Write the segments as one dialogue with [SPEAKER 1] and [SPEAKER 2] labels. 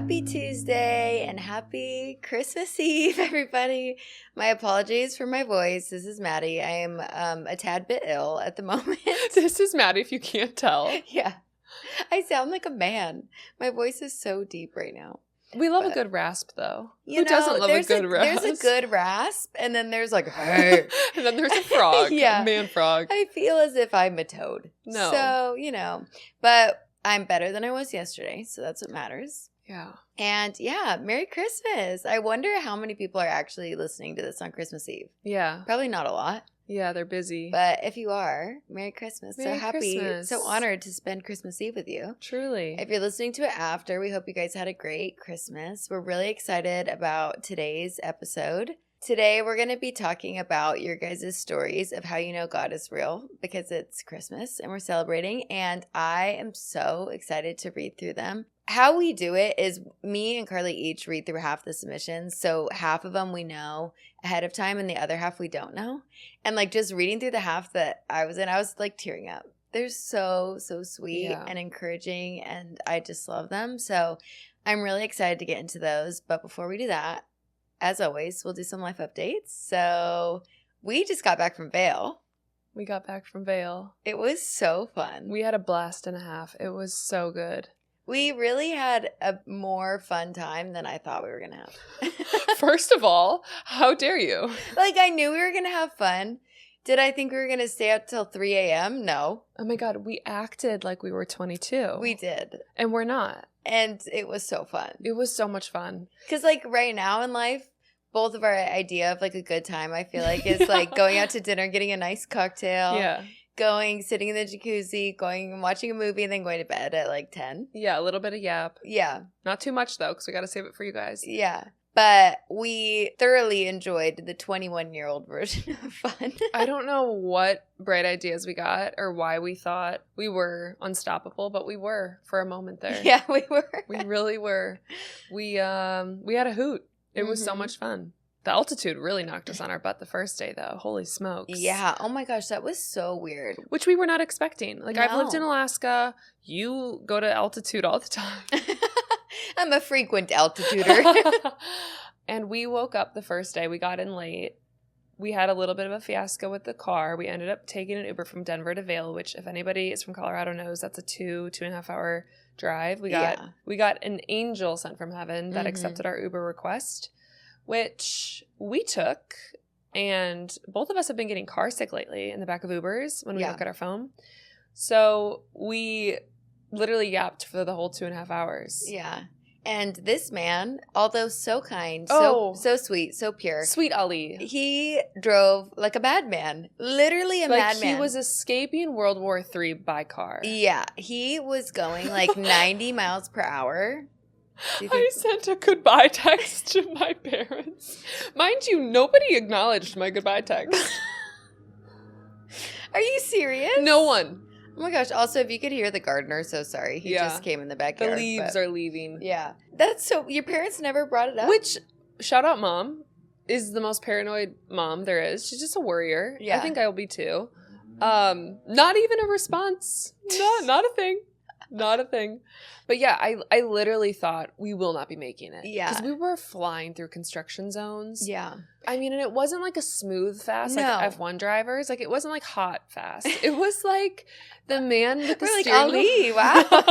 [SPEAKER 1] Happy Tuesday and happy Christmas Eve, everybody. My apologies for my voice. This is Maddie. I am a tad bit ill at the moment.
[SPEAKER 2] This is Maddie, if you can't tell.
[SPEAKER 1] Yeah. I sound like a man. My voice is so deep right now.
[SPEAKER 2] We love a good rasp, though.
[SPEAKER 1] Who
[SPEAKER 2] doesn't love a good rasp?
[SPEAKER 1] There's a good rasp, and then there's like, hey.
[SPEAKER 2] And then there's a frog.
[SPEAKER 1] Yeah.
[SPEAKER 2] A man frog.
[SPEAKER 1] I feel as if I'm a toad.
[SPEAKER 2] No.
[SPEAKER 1] So, but I'm better than I was yesterday, so that's what matters.
[SPEAKER 2] Yeah.
[SPEAKER 1] And yeah, Merry Christmas. I wonder how many people are actually listening to this on Christmas Eve.
[SPEAKER 2] Yeah.
[SPEAKER 1] Probably not a lot.
[SPEAKER 2] Yeah, they're busy.
[SPEAKER 1] But if you are, Merry Christmas.
[SPEAKER 2] Merry
[SPEAKER 1] so happy,
[SPEAKER 2] Christmas.
[SPEAKER 1] So honored to spend Christmas Eve with you.
[SPEAKER 2] Truly.
[SPEAKER 1] If you're listening to it after, we hope you guys had a great Christmas. We're really excited about today's episode. Today, we're going to be talking about your guys' stories of how you know God is real because it's Christmas and we're celebrating. And I am so excited to read through them. How we do it is me and Carly each read through half the submissions. So half of them we know ahead of time and the other half we don't know. And like just reading through the half that I was in, I was like tearing up. They're so sweet and encouraging and I just love them. So I'm really excited to get into those. But before we do that, as always, we'll do some life updates. So we just got back from Vail.
[SPEAKER 2] We got back from Vail.
[SPEAKER 1] It was so fun.
[SPEAKER 2] We had a blast and a half. It was so good.
[SPEAKER 1] We really had a more fun time than I thought we were going to have.
[SPEAKER 2] First of all, how dare you?
[SPEAKER 1] Like, I knew we were going to have fun. Did I think we were going to stay up till 3 a.m.? No.
[SPEAKER 2] Oh my God, we acted like we were 22.
[SPEAKER 1] We did.
[SPEAKER 2] And we're not.
[SPEAKER 1] And it was so fun.
[SPEAKER 2] It was so much fun.
[SPEAKER 1] Because, like, right now in life, both of our idea of, like, a good time, I feel like, is, like, going out to dinner, getting a nice cocktail.
[SPEAKER 2] Yeah.
[SPEAKER 1] Sitting in the jacuzzi, going and watching a movie, and then going to bed at, like, 10.
[SPEAKER 2] Yeah, a little bit of yap.
[SPEAKER 1] Yeah.
[SPEAKER 2] Not too much, though, because we got to save it for you guys.
[SPEAKER 1] Yeah. But we thoroughly enjoyed the 21-year-old version of fun. I
[SPEAKER 2] don't know what bright ideas we got or why we thought we were unstoppable, but we were for a moment there.
[SPEAKER 1] Yeah, we were.
[SPEAKER 2] We really were. We had a hoot. It was so much fun. The altitude really knocked us on our butt the first day, though. Holy smokes.
[SPEAKER 1] Yeah. Oh, my gosh. That was so weird.
[SPEAKER 2] Which we were not expecting. Like,
[SPEAKER 1] No.
[SPEAKER 2] I've lived in Alaska. You go to altitude all the time.
[SPEAKER 1] I'm a frequent altituder.
[SPEAKER 2] And we woke up the first day. We got in late. We had a little bit of a fiasco with the car. We ended up taking an Uber from Denver to Vail, which if anybody is from Colorado knows, that's a 2.5 hour drive. We got an angel sent from heaven that accepted our Uber request, which we took. And both of us have been getting car sick lately in the back of Ubers when we look at our phone. So we literally yapped for the whole 2.5 hours.
[SPEAKER 1] Yeah. And this man, although so kind, so sweet, so pure.
[SPEAKER 2] Sweet Ali.
[SPEAKER 1] He drove like a madman. Literally a madman.
[SPEAKER 2] He was escaping World War III by car.
[SPEAKER 1] Yeah. He was going like 90 miles per hour.
[SPEAKER 2] I sent a goodbye text to my parents. Mind you, nobody acknowledged my goodbye text.
[SPEAKER 1] Are you serious?
[SPEAKER 2] No one.
[SPEAKER 1] Oh my gosh. Also, if you could hear the gardener, so sorry. He just came in the backyard.
[SPEAKER 2] The leaves are leaving.
[SPEAKER 1] Yeah. That's so, your parents never brought it up?
[SPEAKER 2] Which, shout out mom, is the most paranoid mom there is. She's just a worrier.
[SPEAKER 1] Yeah.
[SPEAKER 2] I think I will be too. Not even a response. Not a thing. Not a thing. But yeah, I literally thought we will not be making it.
[SPEAKER 1] Yeah.
[SPEAKER 2] Because we were flying through construction zones.
[SPEAKER 1] Yeah.
[SPEAKER 2] I mean, and it wasn't like a smooth fast
[SPEAKER 1] No.
[SPEAKER 2] like F1 drivers. Like, it wasn't like hot fast. It was like the man with the
[SPEAKER 1] We're like,
[SPEAKER 2] steering
[SPEAKER 1] Ali,
[SPEAKER 2] wheel.
[SPEAKER 1] wow.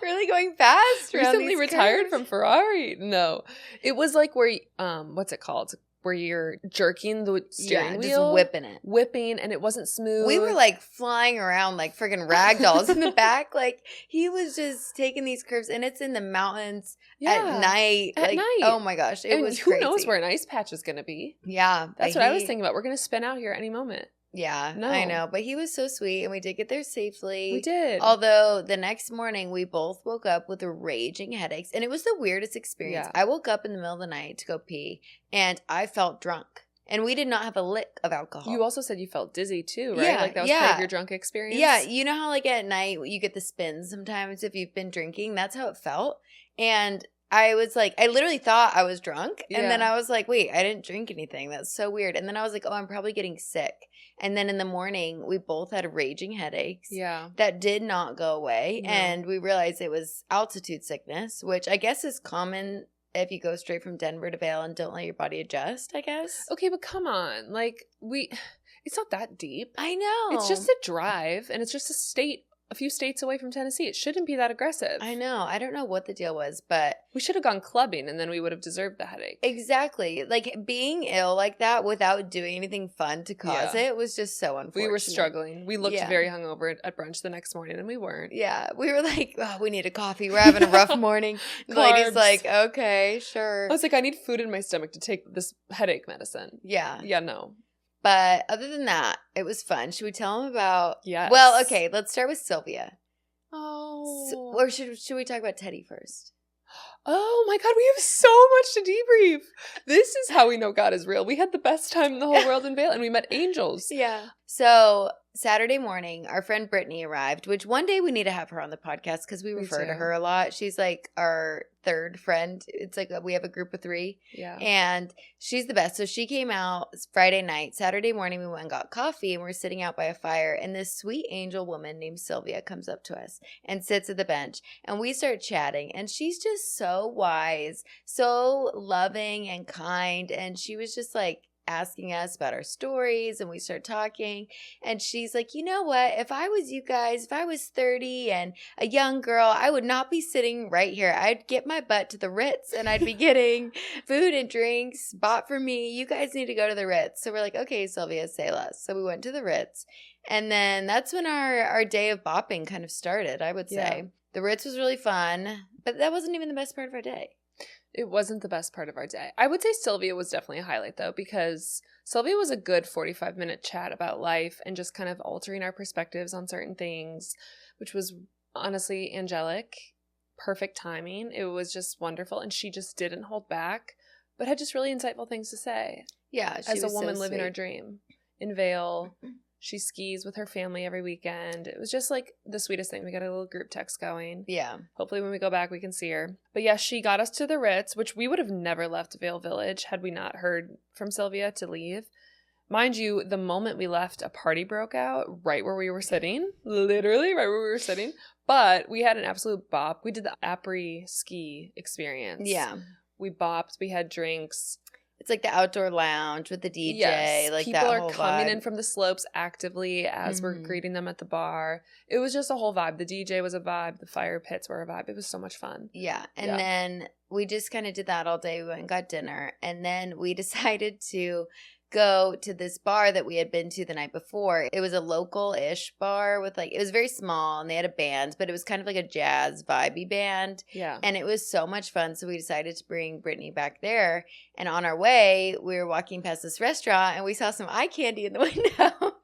[SPEAKER 1] Really going fast.
[SPEAKER 2] Recently retired from Ferrari. No. It was like where, what's it called? Where you're jerking the steering wheel.
[SPEAKER 1] Just whipping it.
[SPEAKER 2] Whipping, and it wasn't smooth.
[SPEAKER 1] We were like flying around like friggin' rag dolls in the back. Like, he was just taking these curves, and it's in the mountains at night.
[SPEAKER 2] At night.
[SPEAKER 1] Oh my gosh. It was
[SPEAKER 2] who
[SPEAKER 1] crazy.
[SPEAKER 2] knows where an ice patch is going to be.
[SPEAKER 1] Yeah.
[SPEAKER 2] That's what I was thinking about. We're going to spin out here any moment.
[SPEAKER 1] Yeah,
[SPEAKER 2] No.
[SPEAKER 1] I know. But he was so sweet, and we did get there safely.
[SPEAKER 2] We did.
[SPEAKER 1] Although the next morning, we both woke up with raging headaches, and it was the weirdest experience.
[SPEAKER 2] Yeah.
[SPEAKER 1] I woke up in the middle of the night to go pee, and I felt drunk. And we did not have a lick of alcohol.
[SPEAKER 2] You also said you felt dizzy too, right?
[SPEAKER 1] Yeah,
[SPEAKER 2] Like that was part of your drunk experience?
[SPEAKER 1] Yeah, you know how like at night you get the spins sometimes if you've been drinking? That's how it felt. And I was like, I literally thought I was drunk. And then I was like, wait, I didn't drink anything. That's so weird. And then I was like, oh, I'm probably getting sick. And then in the morning, we both had raging headaches.
[SPEAKER 2] Yeah.
[SPEAKER 1] That did not go away.
[SPEAKER 2] No.
[SPEAKER 1] And we realized it was altitude sickness, which I guess is common if you go straight from Denver to Vail and don't let your body adjust, I guess.
[SPEAKER 2] Okay, but come on. Like, it's not that deep.
[SPEAKER 1] I know.
[SPEAKER 2] It's just a drive, and it's just a few states away from Tennessee. It shouldn't be that aggressive.
[SPEAKER 1] I know. I don't know what the deal was, but
[SPEAKER 2] we should have gone clubbing, and then we would have deserved the headache.
[SPEAKER 1] Exactly. Like, being ill like that without doing anything fun to cause it was just so unfortunate.
[SPEAKER 2] We were struggling. We looked very hungover at brunch the next morning, and we weren't.
[SPEAKER 1] Yeah. We were like, oh, we need a coffee. We're having a rough morning. The lady's like, okay, sure.
[SPEAKER 2] I was like, I need food in my stomach to take this headache medicine.
[SPEAKER 1] Yeah.
[SPEAKER 2] Yeah, no.
[SPEAKER 1] But other than that, it was fun. Should we tell them about?
[SPEAKER 2] Yes.
[SPEAKER 1] Well, okay. Let's start with Sylvia.
[SPEAKER 2] Oh.
[SPEAKER 1] Or should we talk about Teddy first?
[SPEAKER 2] Oh my God, we have so much to debrief. This is how we know God is real. We had the best time in the whole world in Vail, and we met angels.
[SPEAKER 1] Yeah. So Saturday morning, our friend Brittany arrived, which one day we need to have her on the podcast because we refer to her a lot. She's like our third friend. It's like we have a group of 3.
[SPEAKER 2] Yeah.
[SPEAKER 1] And she's the best. So she came out Friday night. Saturday morning, we went and got coffee, and we're sitting out by a fire. And this sweet angel woman named Sylvia comes up to us and sits at the bench. And we start chatting. And she's just so wise, so loving and kind. And she was just like asking us about our stories, and we start talking, and she's like, you know what, if I was you guys, if I was 30 and a young girl, I would not be sitting right here. I'd get my butt to the Ritz, and I'd be getting food and drinks bought for me. You guys need to go to the Ritz. So we're like, okay, Sylvia, say less. So we went to the Ritz, and then that's when our day of bopping kind of started, I would say. The Ritz was really fun, but that wasn't even the best part of our day.
[SPEAKER 2] It wasn't the best part of our day. I would say Sylvia was definitely a highlight, though, because Sylvia was a good 45-minute chat about life and just kind of altering our perspectives on certain things, which was honestly angelic, perfect timing. It was just wonderful, and she just didn't hold back, but had just really insightful things to say.
[SPEAKER 1] Yeah, she
[SPEAKER 2] as
[SPEAKER 1] was
[SPEAKER 2] a woman
[SPEAKER 1] so
[SPEAKER 2] living
[SPEAKER 1] sweet.
[SPEAKER 2] our dream in Vail. She skis with her family every weekend. It was just like the sweetest thing. We got a little group text going.
[SPEAKER 1] Yeah.
[SPEAKER 2] Hopefully when we go back, we can see her. But yeah, she got us to the Ritz, which we would have never left Vail Village had we not heard from Sylvia to leave. Mind you, the moment we left, a party broke out right where we were sitting. Literally right where we were sitting. But we had an absolute bop. We did the après-ski experience.
[SPEAKER 1] Yeah.
[SPEAKER 2] We bopped. We had drinks.
[SPEAKER 1] It's like the outdoor lounge with the DJ.
[SPEAKER 2] Yes,
[SPEAKER 1] like
[SPEAKER 2] people
[SPEAKER 1] that
[SPEAKER 2] are
[SPEAKER 1] whole
[SPEAKER 2] coming
[SPEAKER 1] vibe.
[SPEAKER 2] in from the slopes actively as we're greeting them at the bar. It was just a whole vibe. The DJ was a vibe. The fire pits were a vibe. It was so much fun.
[SPEAKER 1] Yeah. And then we just kind of did that all day. We went and got dinner. And then we decided to go to this bar that we had been to the night before. It was a local-ish bar with it was very small, and they had a band, but it was kind of like a jazz vibey band.
[SPEAKER 2] Yeah.
[SPEAKER 1] And it was so much fun. So we decided to bring Brittany back there. And on our way, we were walking past this restaurant, and we saw some eye candy in the window.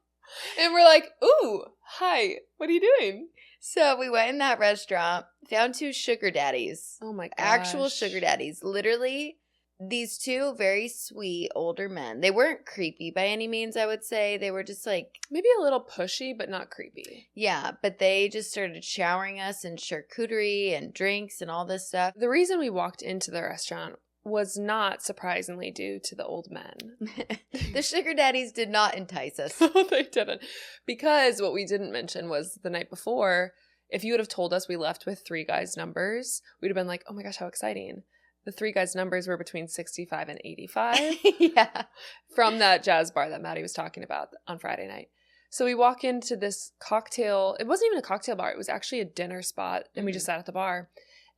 [SPEAKER 2] And we're like, ooh, hi, what are you doing?
[SPEAKER 1] So we went in that restaurant, found 2 sugar daddies.
[SPEAKER 2] Oh my gosh.
[SPEAKER 1] Actual sugar daddies. Literally, these 2 very sweet older men. They weren't creepy by any means, I would say. They were just like...
[SPEAKER 2] maybe a little pushy, but not creepy.
[SPEAKER 1] Yeah, but they just started showering us in charcuterie and drinks and all this stuff.
[SPEAKER 2] The reason we walked into the restaurant was not surprisingly due to the old men.
[SPEAKER 1] The sugar daddies did not entice us.
[SPEAKER 2] No, they didn't. Because what we didn't mention was the night before, if you would have told us we left with 3 guys' numbers, we'd have been like, oh my gosh, how exciting. The 3 guys' numbers were between 65 and 85.
[SPEAKER 1] Yeah.
[SPEAKER 2] From that jazz bar that Maddie was talking about on Friday night. So we walk into this cocktail. It wasn't even a cocktail bar. It was actually a dinner spot. And we just sat at the bar.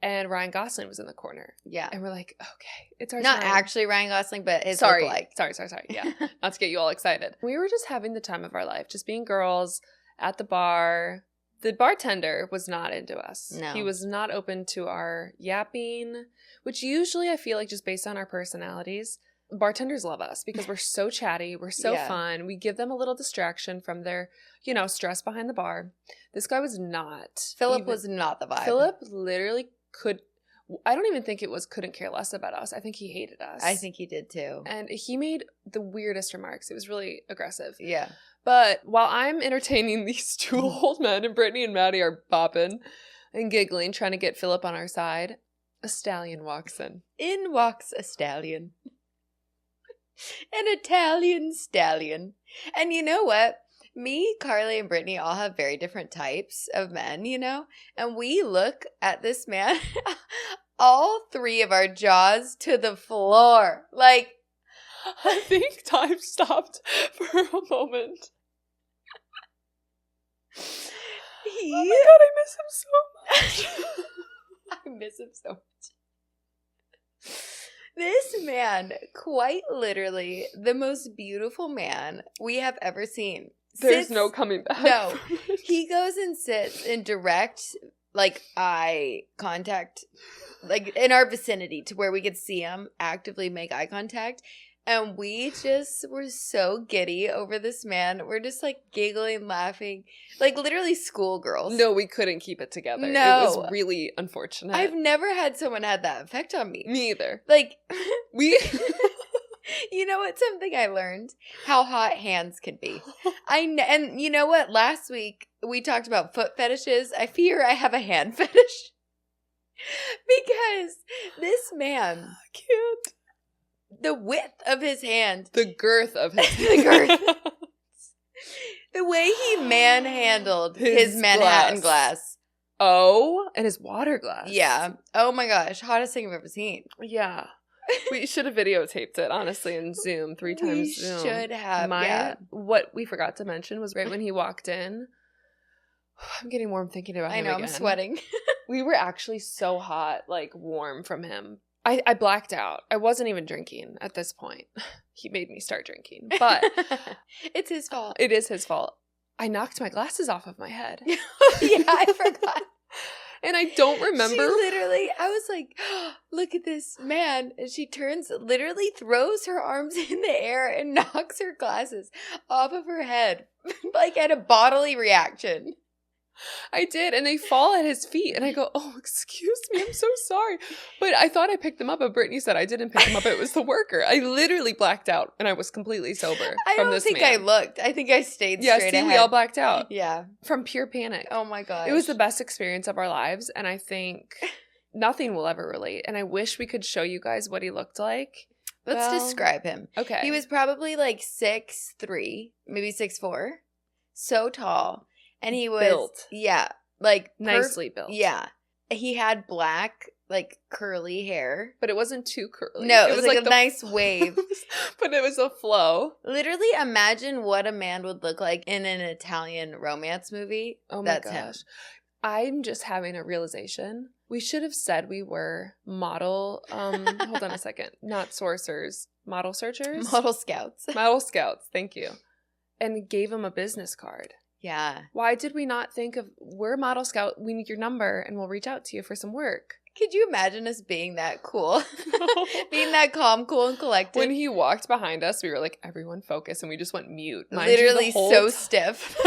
[SPEAKER 2] And Ryan Gosling was in the corner.
[SPEAKER 1] Yeah.
[SPEAKER 2] And we're like, okay, it's our
[SPEAKER 1] Not
[SPEAKER 2] time.
[SPEAKER 1] actually Ryan Gosling, but his
[SPEAKER 2] Sorry.
[SPEAKER 1] lookalike.
[SPEAKER 2] Sorry. Yeah. Not to get you all excited. We were just having the time of our life. Just being girls at the bar. The bartender was not into us.
[SPEAKER 1] No.
[SPEAKER 2] He was not open to our yapping, which usually I feel like just based on our personalities, bartenders love us because we're so chatty. We're so fun. We give them a little distraction from their, stress behind the bar. This guy was not.
[SPEAKER 1] Philip was not the vibe.
[SPEAKER 2] Philip literally I don't even think it was couldn't care less about us. I think he hated us.
[SPEAKER 1] I think he did too.
[SPEAKER 2] And he made the weirdest remarks. It was really aggressive.
[SPEAKER 1] Yeah.
[SPEAKER 2] But while I'm entertaining these 2 old men and Brittany and Maddie are bopping and giggling, trying to get Philip on our side, a stallion walks in.
[SPEAKER 1] In walks a stallion. An Italian stallion. And you know what? Me, Carly, and Brittany all have very different types of men, you know? And we look at this man, all three of our jaws to the floor. Like,
[SPEAKER 2] I think time stopped for a moment. Oh my God, I miss him so much.
[SPEAKER 1] I miss him so much. This man, quite literally, the most beautiful man we have ever seen.
[SPEAKER 2] There's no coming back.
[SPEAKER 1] No. He goes and sits in direct, like, eye contact, like, in our vicinity to where we could see him actively make eye contact. And we just were so giddy over this man. We're just, like, giggling, laughing, like, literally schoolgirls.
[SPEAKER 2] No, we couldn't keep it together.
[SPEAKER 1] No.
[SPEAKER 2] It was really unfortunate.
[SPEAKER 1] I've never had someone had that effect on me.
[SPEAKER 2] Me either.
[SPEAKER 1] Like,
[SPEAKER 2] we...
[SPEAKER 1] You know what? Something I learned? How hot hands can be. And you know what? Last week, we talked about foot fetishes. I fear I have a hand fetish. Because this man...
[SPEAKER 2] I can't.
[SPEAKER 1] The width of his hand.
[SPEAKER 2] The girth of his
[SPEAKER 1] The girth. The way he manhandled his Manhattan glass.
[SPEAKER 2] Oh, and his water glass.
[SPEAKER 1] Yeah. Oh my gosh. Hottest thing I've ever seen.
[SPEAKER 2] Yeah. We should have videotaped it, honestly, in Zoom, 3 times Zoom.
[SPEAKER 1] We should have, yeah.
[SPEAKER 2] What we forgot to mention was right when he walked in. I'm getting warm thinking about him
[SPEAKER 1] I know,
[SPEAKER 2] again.
[SPEAKER 1] I'm sweating.
[SPEAKER 2] We were actually so hot, like warm from him. I blacked out. I wasn't even drinking at this point. He made me start drinking. But
[SPEAKER 1] it's his fault.
[SPEAKER 2] It is his fault. I knocked my glasses off of my head.
[SPEAKER 1] Yeah, I forgot.
[SPEAKER 2] And I don't remember.
[SPEAKER 1] She literally, I was like, oh, look at this man. And she literally throws her arms in the air and knocks her glasses off of her head. Like at a bodily reaction.
[SPEAKER 2] I did, and they fall at his feet, and I go, oh, excuse me, I'm so sorry. But I thought I picked them up, but Brittany said I didn't pick them up, it was the worker. I literally blacked out, and I was completely sober from this man.
[SPEAKER 1] I looked. I think I stayed straight ahead.
[SPEAKER 2] Yeah, see, we all blacked out.
[SPEAKER 1] Yeah.
[SPEAKER 2] From pure panic.
[SPEAKER 1] Oh my gosh.
[SPEAKER 2] It was the best experience of our lives, and I think nothing will ever relate, and I wish we could show you guys what he looked like.
[SPEAKER 1] Let's describe him.
[SPEAKER 2] Okay.
[SPEAKER 1] He was probably like 6'3", maybe 6'4", so tall. And he was
[SPEAKER 2] built.
[SPEAKER 1] Yeah, like
[SPEAKER 2] nicely built.
[SPEAKER 1] Yeah. He had black, like curly hair.
[SPEAKER 2] But it wasn't too curly.
[SPEAKER 1] No, it was like a nice wave.
[SPEAKER 2] But it was a flow.
[SPEAKER 1] Literally imagine what a man would look like in an Italian romance movie.
[SPEAKER 2] Oh my gosh. Him. I'm just having a realization. We should have said we were model, hold on a second. Not sorcerers. Model searchers?
[SPEAKER 1] Model scouts.
[SPEAKER 2] Model scouts, thank you. And gave him a business card.
[SPEAKER 1] Yeah.
[SPEAKER 2] Why did we not think of, we're model scout, we need your number, and we'll reach out to you for some work?
[SPEAKER 1] Could you imagine us being that cool? No. Being that calm, cool, and collected?
[SPEAKER 2] When he walked behind us, we were like, everyone focus, and we just went mute.
[SPEAKER 1] Literally so stiff.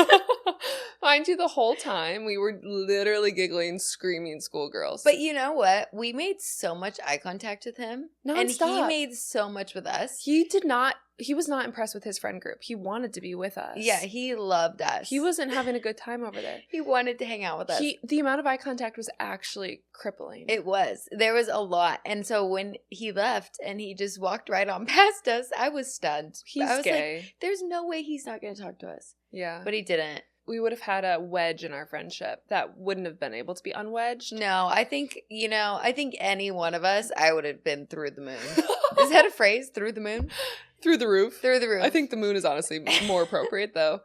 [SPEAKER 2] Mind you, the whole time, we were literally giggling, screaming schoolgirls.
[SPEAKER 1] But you know what? We made so much eye contact with him.
[SPEAKER 2] Non-stop.
[SPEAKER 1] And he made so much with us.
[SPEAKER 2] He was not impressed with his friend group. He wanted to be with us.
[SPEAKER 1] Yeah, he loved us.
[SPEAKER 2] He wasn't having a good time over there.
[SPEAKER 1] He wanted to hang out with us.
[SPEAKER 2] The amount of eye contact was actually crippling.
[SPEAKER 1] It was. There was a lot. And so when he left and he just walked right on past us, I was stunned.
[SPEAKER 2] I was gay.
[SPEAKER 1] Like, there's no way he's not going to talk to us.
[SPEAKER 2] Yeah.
[SPEAKER 1] But he didn't.
[SPEAKER 2] We would have had a wedge in our friendship that wouldn't have been able to be unwedged.
[SPEAKER 1] No, I think any one of us, I would have been through the moon. Is that a phrase? Through the moon?
[SPEAKER 2] Through the roof.
[SPEAKER 1] Through the roof.
[SPEAKER 2] I think the moon is honestly more appropriate, though.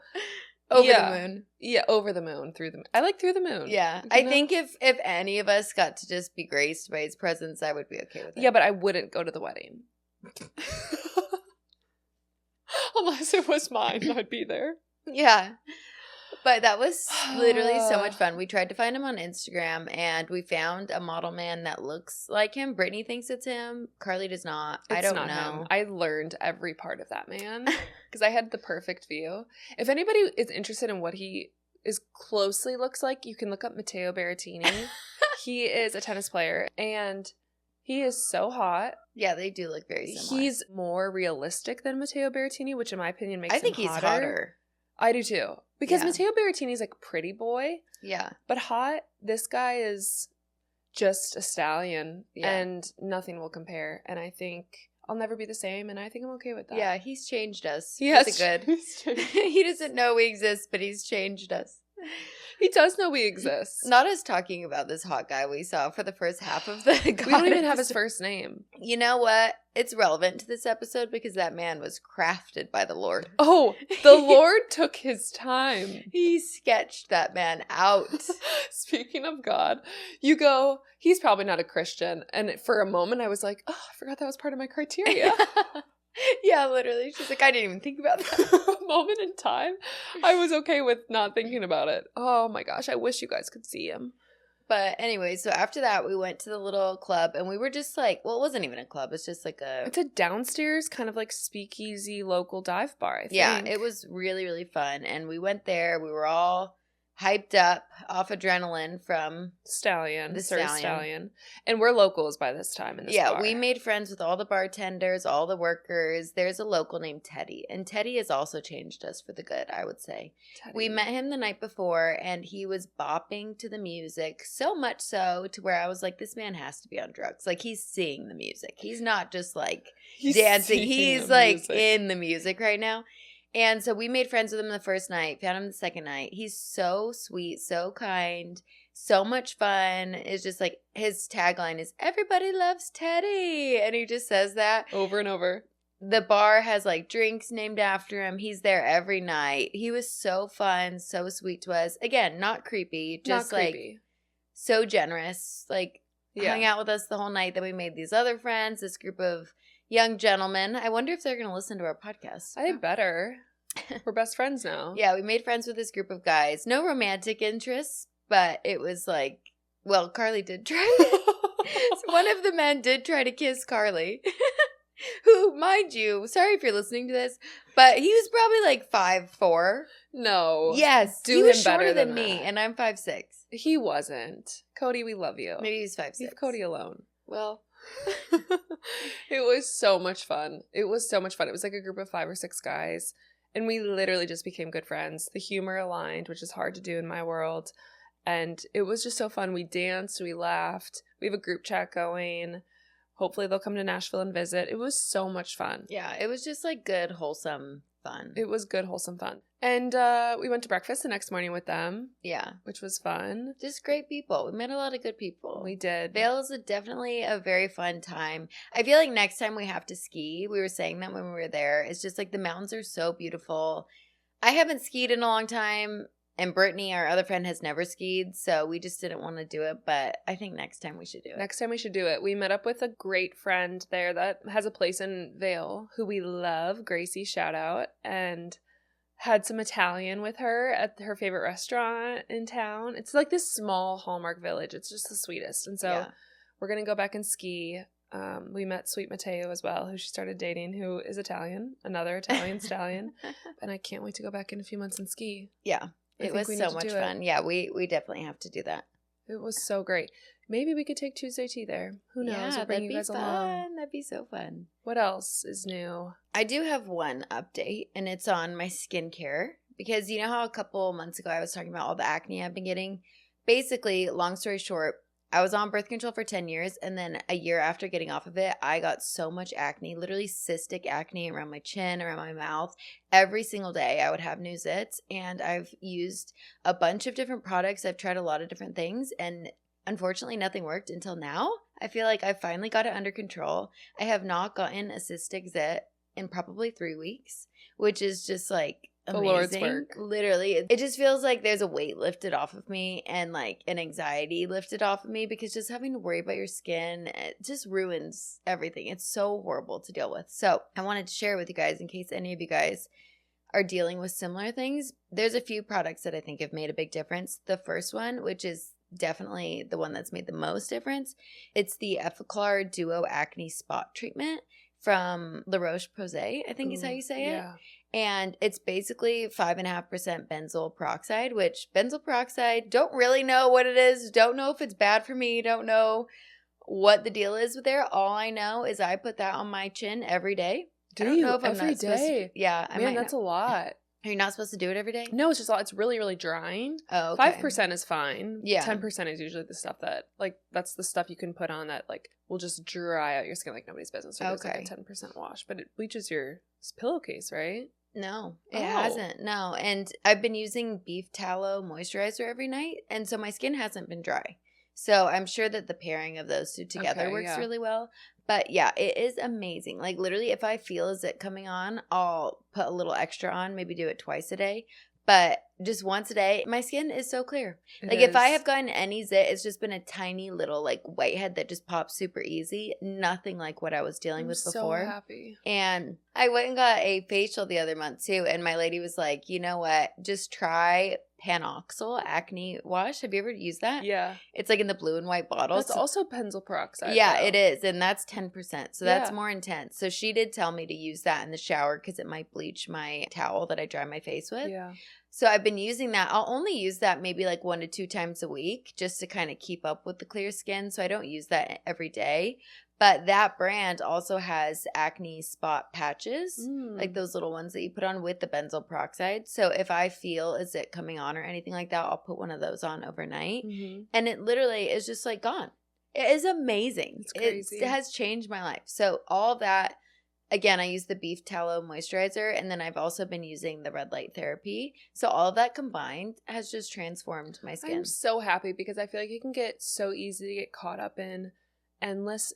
[SPEAKER 1] Over the moon.
[SPEAKER 2] Yeah, over the moon. Through the moon. I like through the moon.
[SPEAKER 1] Yeah. I think if any of us got to just be graced by his presence, I would be okay with it.
[SPEAKER 2] Yeah, but I wouldn't go to the wedding. Unless it was mine, I'd be there.
[SPEAKER 1] Yeah. But that was literally so much fun. We tried to find him on Instagram, and we found a model man that looks like him. Brittany thinks it's him. Carly does not. I don't know.
[SPEAKER 2] Him. I learned every part of that man because I had the perfect view. If anybody is interested in what he is closely looks like, you can look up Matteo Berrettini. He is a tennis player, and he is so hot.
[SPEAKER 1] Yeah, they do look very similar.
[SPEAKER 2] He's more realistic than Matteo Berrettini, which in my opinion makes him hotter. I think he's hotter. I do too. Because Matteo Berrettini's like pretty boy.
[SPEAKER 1] Yeah.
[SPEAKER 2] But hot, this guy is just a stallion. Yeah. And nothing will compare. And I think I'll never be the same, and I think I'm okay with that.
[SPEAKER 1] Yeah, he's changed us.
[SPEAKER 2] He
[SPEAKER 1] for
[SPEAKER 2] has
[SPEAKER 1] the good. He doesn't know we exist, but he's changed us.
[SPEAKER 2] He does know we exist.
[SPEAKER 1] Not us talking about this hot guy we saw for the first half of the
[SPEAKER 2] We don't even have his first name.
[SPEAKER 1] You know what? It's relevant to this episode because that man was crafted by the Lord.
[SPEAKER 2] Oh, the Lord took his time.
[SPEAKER 1] He sketched that man out.
[SPEAKER 2] Speaking of God, you go, he's probably not a Christian. And for a moment, I was like, oh, I forgot that was part of my criteria.
[SPEAKER 1] Yeah, literally. She's like, I didn't even think about that.
[SPEAKER 2] A moment in time, I was okay with not thinking about it. Oh my gosh, I wish you guys could see him.
[SPEAKER 1] But anyway, so after that, we went to the little club and we were just like, well, it wasn't even a club. It's just like
[SPEAKER 2] It's a downstairs kind of like speakeasy local dive bar, I think.
[SPEAKER 1] Yeah, it was really, really fun. And we went there. We were all hyped up off adrenaline from
[SPEAKER 2] Stallion.
[SPEAKER 1] The
[SPEAKER 2] Sir
[SPEAKER 1] Stallion.
[SPEAKER 2] Stallion. And we're locals by this time in this bar.
[SPEAKER 1] we made friends with all the bartenders, all the workers. There's a local named Teddy. And Teddy has also changed us for the good, I would say.
[SPEAKER 2] Teddy.
[SPEAKER 1] We met him the night before and he was bopping to the music, so much so to where I was like, this man has to be on drugs. Like, he's seeing the music. He's not just like dancing. He's like in the music right now. And so we made friends with him the first night, found him the second night. He's so sweet, so kind, so much fun. It's just like his tagline is, everybody loves Teddy. And he just says that
[SPEAKER 2] over and over.
[SPEAKER 1] The bar has like drinks named after him. He's there every night. He was so fun, so sweet to us. Again, not creepy, just
[SPEAKER 2] not creepy.
[SPEAKER 1] Like so generous. Like hung out with us the whole night. Then we made these other friends, this group of young gentlemen. I wonder if they're going to listen to our podcast.
[SPEAKER 2] I better. We're best friends now.
[SPEAKER 1] Yeah, we made friends with this group of guys. No romantic interests, but it was like, well, Carly did try. One of the men did try to kiss Carly. Who, mind you, sorry if you're listening to this, but he was probably like 5'4".
[SPEAKER 2] No.
[SPEAKER 1] Yes.
[SPEAKER 2] Do
[SPEAKER 1] he was
[SPEAKER 2] him
[SPEAKER 1] shorter
[SPEAKER 2] better
[SPEAKER 1] than
[SPEAKER 2] than
[SPEAKER 1] me,
[SPEAKER 2] that.
[SPEAKER 1] and I'm 5'6".
[SPEAKER 2] He wasn't. Cody, we love you.
[SPEAKER 1] Maybe he's 5'6".
[SPEAKER 2] Leave Cody alone.
[SPEAKER 1] Well,
[SPEAKER 2] it was so much fun. It was like a group of 5 or 6 guys, and we literally just became good friends. The humor aligned, which is hard to do in my world, and it was just so fun. We danced, we laughed. We have a group chat going. Hopefully they'll come to Nashville and visit. It was so much fun.
[SPEAKER 1] Yeah, it was just like good, wholesome fun.
[SPEAKER 2] It was good, wholesome fun. And we went to breakfast the next morning with them.
[SPEAKER 1] Yeah.
[SPEAKER 2] Which was fun.
[SPEAKER 1] Just great people. We met a lot of good people.
[SPEAKER 2] We did.
[SPEAKER 1] Vail is definitely a very fun time. I feel like next time we have to ski, we were saying that when we were there, it's just like the mountains are so beautiful. I haven't skied in a long time. And Brittany, our other friend, has never skied, so we just didn't want to do it. But I think next time we should do it.
[SPEAKER 2] Next time we should do it. We met up with a great friend there that has a place in Vail who we love, Gracie, shout out, and had some Italian with her at her favorite restaurant in town. It's like this small Hallmark village. It's just the sweetest. And so we're going to go back and ski. We met Sweet Matteo as well, who she started dating, who is Italian, another Italian stallion. And I can't wait to go back in a few months and ski.
[SPEAKER 1] Yeah. It was so much fun. Yeah, we definitely have to do that.
[SPEAKER 2] It was so great. Maybe we could take Tuesday tea there. Who knows?
[SPEAKER 1] Yeah,
[SPEAKER 2] we'll bring you guys along.
[SPEAKER 1] That'd be so fun.
[SPEAKER 2] What else is new?
[SPEAKER 1] I do have one update, and it's on my skincare. Because you know how a couple months ago I was talking about all the acne I've been getting? Basically, long story short, I was on birth control for 10 years, and then a year after getting off of it, I got so much acne, literally cystic acne around my chin, around my mouth. Every single day I would have new zits, and I've used a bunch of different products. I've tried a lot of different things, and unfortunately nothing worked until now. I feel like I finally got it under control. I have not gotten a cystic zit in probably 3 weeks, which is just like amazing.
[SPEAKER 2] The Lord's work.
[SPEAKER 1] Literally, it just feels like there's a weight lifted off of me and like an anxiety lifted off of me, because just having to worry about your skin, it just ruins everything. It's so horrible to deal with. So I wanted to share with you guys in case any of you guys are dealing with similar things. There's a few products that I think have made a big difference. The first one, which is definitely the one that's made the most difference, it's the Effaclar Duo Acne Spot Treatment from La Roche-Posay, I think is how you say it.
[SPEAKER 2] Yeah.
[SPEAKER 1] And it's basically 5.5% benzoyl peroxide, which benzoyl peroxide, don't really know what it is. Don't know if it's bad for me. Don't know what the deal is with there. All I know is I put that on my chin every day.
[SPEAKER 2] Do you? Every day?
[SPEAKER 1] Yeah.
[SPEAKER 2] Man, that's a lot.
[SPEAKER 1] Are you not supposed to do it every day?
[SPEAKER 2] No, it's really, really drying.
[SPEAKER 1] Oh, okay.
[SPEAKER 2] 5% is fine.
[SPEAKER 1] Yeah.
[SPEAKER 2] 10% is usually the stuff that, like, that's the stuff you can put on that, like, will just dry out your skin like nobody's business. So there's like a 10% wash. But it bleaches your pillowcase, right?
[SPEAKER 1] No, it hasn't. No. And I've been using beef tallow moisturizer every night. And so my skin hasn't been dry. So I'm sure that the pairing of those two together works really well. But yeah, it is amazing. Like literally, if I feel is it coming on, I'll put a little extra on, maybe do it twice a day. But just once a day, my skin is so clear. If I have gotten any zit, it's just been a tiny little like whitehead that just pops super easy. Nothing like what I was dealing with before.
[SPEAKER 2] I'm so happy.
[SPEAKER 1] And I went and got a facial the other month too. And my lady was like, you know what? Just try Panoxyl acne wash. Have you ever used that?
[SPEAKER 2] Yeah.
[SPEAKER 1] It's like in the blue and white bottles.
[SPEAKER 2] That's also benzoyl peroxide.
[SPEAKER 1] Yeah,
[SPEAKER 2] though.
[SPEAKER 1] it is. And that's 10%. So that's more intense. So she did tell me to use that in the shower because it might bleach my towel that I dry my face with.
[SPEAKER 2] Yeah.
[SPEAKER 1] So I've been using that. I'll only use that maybe like 1 to 2 times a week just to kind of keep up with the clear skin. So I don't use that every day. But that brand also has acne spot patches, like those little ones that you put on with the benzoyl peroxide. So if I feel is it coming on or anything like that, I'll put one of those on overnight. Mm-hmm. And it literally is just like gone. It is amazing.
[SPEAKER 2] It's crazy.
[SPEAKER 1] It has changed my life. So all that, again, I use the beef tallow moisturizer, and then I've also been using the red light therapy. So all of that combined has just transformed my skin.
[SPEAKER 2] I'm so happy because I feel like it can get so easy to get caught up in endless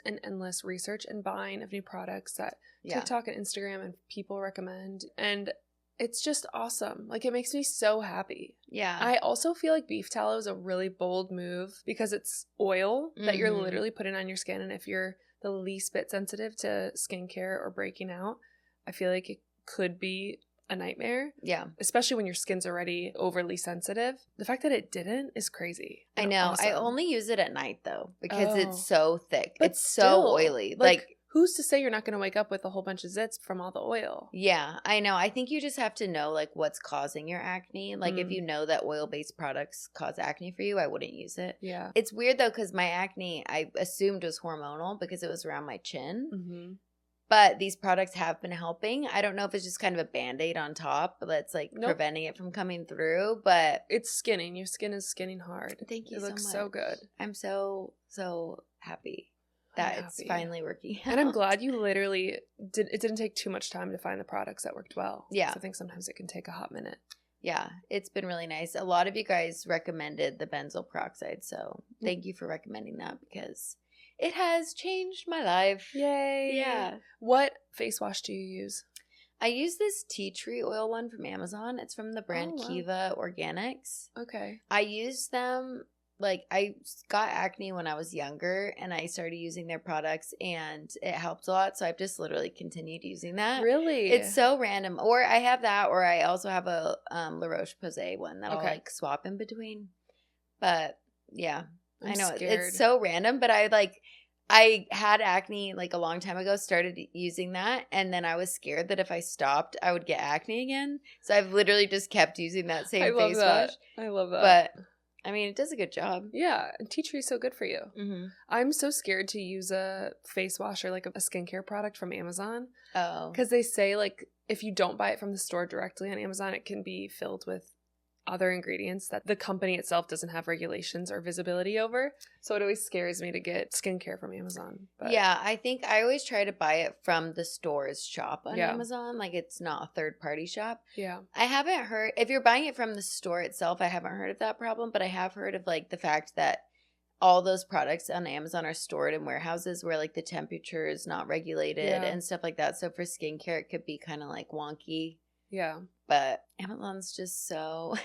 [SPEAKER 2] research and buying of new products that TikTok and Instagram and people recommend. And it's just awesome. Like, it makes me so happy.
[SPEAKER 1] Yeah.
[SPEAKER 2] I also feel like beef tallow is a really bold move because it's oil that you're literally putting on your skin. And if you're the least bit sensitive to skincare or breaking out, I feel like it could be a nightmare.
[SPEAKER 1] Yeah.
[SPEAKER 2] Especially when your skin's already overly sensitive. The fact that it didn't is crazy.
[SPEAKER 1] I know. Awesome. I only use it at night though because it's so thick.
[SPEAKER 2] But
[SPEAKER 1] it's so oily. Like
[SPEAKER 2] who's to say you're not going to wake up with a whole bunch of zits from all the oil?
[SPEAKER 1] Yeah, I know. I think you just have to know like what's causing your acne. Like if you know that oil-based products cause acne for you, I wouldn't use it.
[SPEAKER 2] Yeah.
[SPEAKER 1] It's weird though because my acne I assumed was hormonal because it was around my chin. Mm-hmm. But these products have been helping. I don't know if it's just kind of a Band-Aid on top that's like preventing it from coming through, but
[SPEAKER 2] it's skinning. Your skin is skinning hard.
[SPEAKER 1] Thank you so much.
[SPEAKER 2] It looks so good.
[SPEAKER 1] I'm so happy that it's finally working.
[SPEAKER 2] And I'm glad you literally it didn't take too much time to find the products that worked well.
[SPEAKER 1] Yeah.
[SPEAKER 2] I think sometimes it can take a hot minute.
[SPEAKER 1] Yeah, it's been really nice. A lot of you guys recommended the benzoyl peroxide, so thank you for recommending that because it has changed my life.
[SPEAKER 2] Yay.
[SPEAKER 1] Yeah.
[SPEAKER 2] What face wash do you use?
[SPEAKER 1] I use this tea tree oil one from Amazon. It's from the brand Kiva Organics.
[SPEAKER 2] Okay.
[SPEAKER 1] I use them, like I got acne when I was younger and I started using their products and it helped a lot. So I've just literally continued using that.
[SPEAKER 2] Really?
[SPEAKER 1] It's so random. Or I have that or I also have a La Roche-Posay one that I'll like swap in between. But yeah. I know it's so random, but I had acne like a long time ago, started using that, and then I was scared that if I stopped, I would get acne again. So I've literally just kept using that same face wash.
[SPEAKER 2] I love that.
[SPEAKER 1] But I mean, it does a good job.
[SPEAKER 2] Yeah, and tea tree is so good for you. Mm-hmm. I'm so scared to use a face wash or like a skincare product from Amazon.
[SPEAKER 1] Oh,
[SPEAKER 2] because they say like if you don't buy it from the store directly on Amazon, it can be filled with other ingredients that the company itself doesn't have regulations or visibility over. So it always scares me to get skincare from Amazon. But
[SPEAKER 1] yeah, I think I always try to buy it from the store's shop on Amazon. Like it's not a third-party shop.
[SPEAKER 2] Yeah.
[SPEAKER 1] I haven't heard, if you're buying it from the store itself, I haven't heard of that problem, but I have heard of like the fact that all those products on Amazon are stored in warehouses where like the temperature is not regulated and stuff like that. So for skincare, it could be kind of like wonky.
[SPEAKER 2] Yeah.
[SPEAKER 1] But Amazon's just so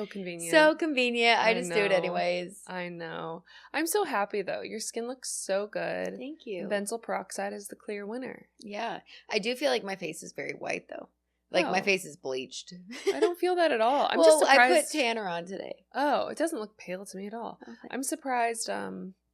[SPEAKER 2] convenient.
[SPEAKER 1] So convenient. I just do it anyways.
[SPEAKER 2] I know. I'm so happy though. Your skin looks so good.
[SPEAKER 1] Thank you.
[SPEAKER 2] Benzoyl peroxide is the clear winner.
[SPEAKER 1] Yeah. I do feel like my face is very white though. Like my face is bleached.
[SPEAKER 2] I don't feel that at all. I'm just surprised.
[SPEAKER 1] I put tanner on today.
[SPEAKER 2] Oh, it doesn't look pale to me at all. Okay. I'm surprised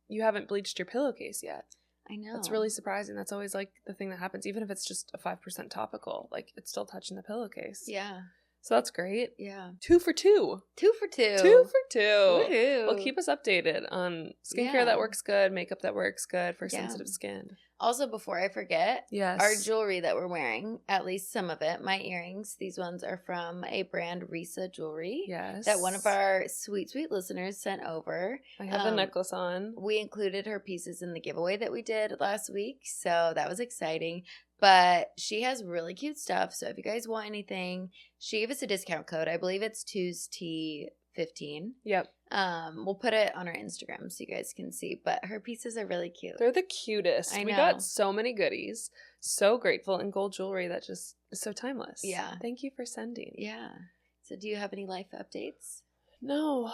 [SPEAKER 2] you haven't bleached your pillowcase yet.
[SPEAKER 1] I know.
[SPEAKER 2] That's really surprising. That's always like the thing that happens, even if it's just a 5% topical. Like it's still touching the pillowcase.
[SPEAKER 1] Yeah.
[SPEAKER 2] So that's great.
[SPEAKER 1] Yeah.
[SPEAKER 2] 2 for 2.
[SPEAKER 1] 2 for 2.
[SPEAKER 2] 2 for 2.
[SPEAKER 1] Woohoo.
[SPEAKER 2] Well, keep us updated on skincare that works good, makeup that works good for sensitive skin.
[SPEAKER 1] Also, before I forget,
[SPEAKER 2] Yes.
[SPEAKER 1] our jewelry that we're wearing, at least some of it, my earrings, these ones are from a brand, Risa Jewelry.
[SPEAKER 2] Yes.
[SPEAKER 1] That one of our sweet, sweet listeners sent over.
[SPEAKER 2] I have the necklace on.
[SPEAKER 1] We included her pieces in the giveaway that we did last week, so that was exciting. But she has really cute stuff, so if you guys want anything, she gave us a discount code. I believe it's TUEST15.
[SPEAKER 2] Yep.
[SPEAKER 1] We'll put it on our Instagram so you guys can see. But her pieces are really cute.
[SPEAKER 2] They're the cutest.
[SPEAKER 1] I know.
[SPEAKER 2] We got so many goodies. So grateful, and gold jewelry that just is so timeless.
[SPEAKER 1] Yeah.
[SPEAKER 2] Thank you for sending.
[SPEAKER 1] Yeah. So do you have any life updates?
[SPEAKER 2] No.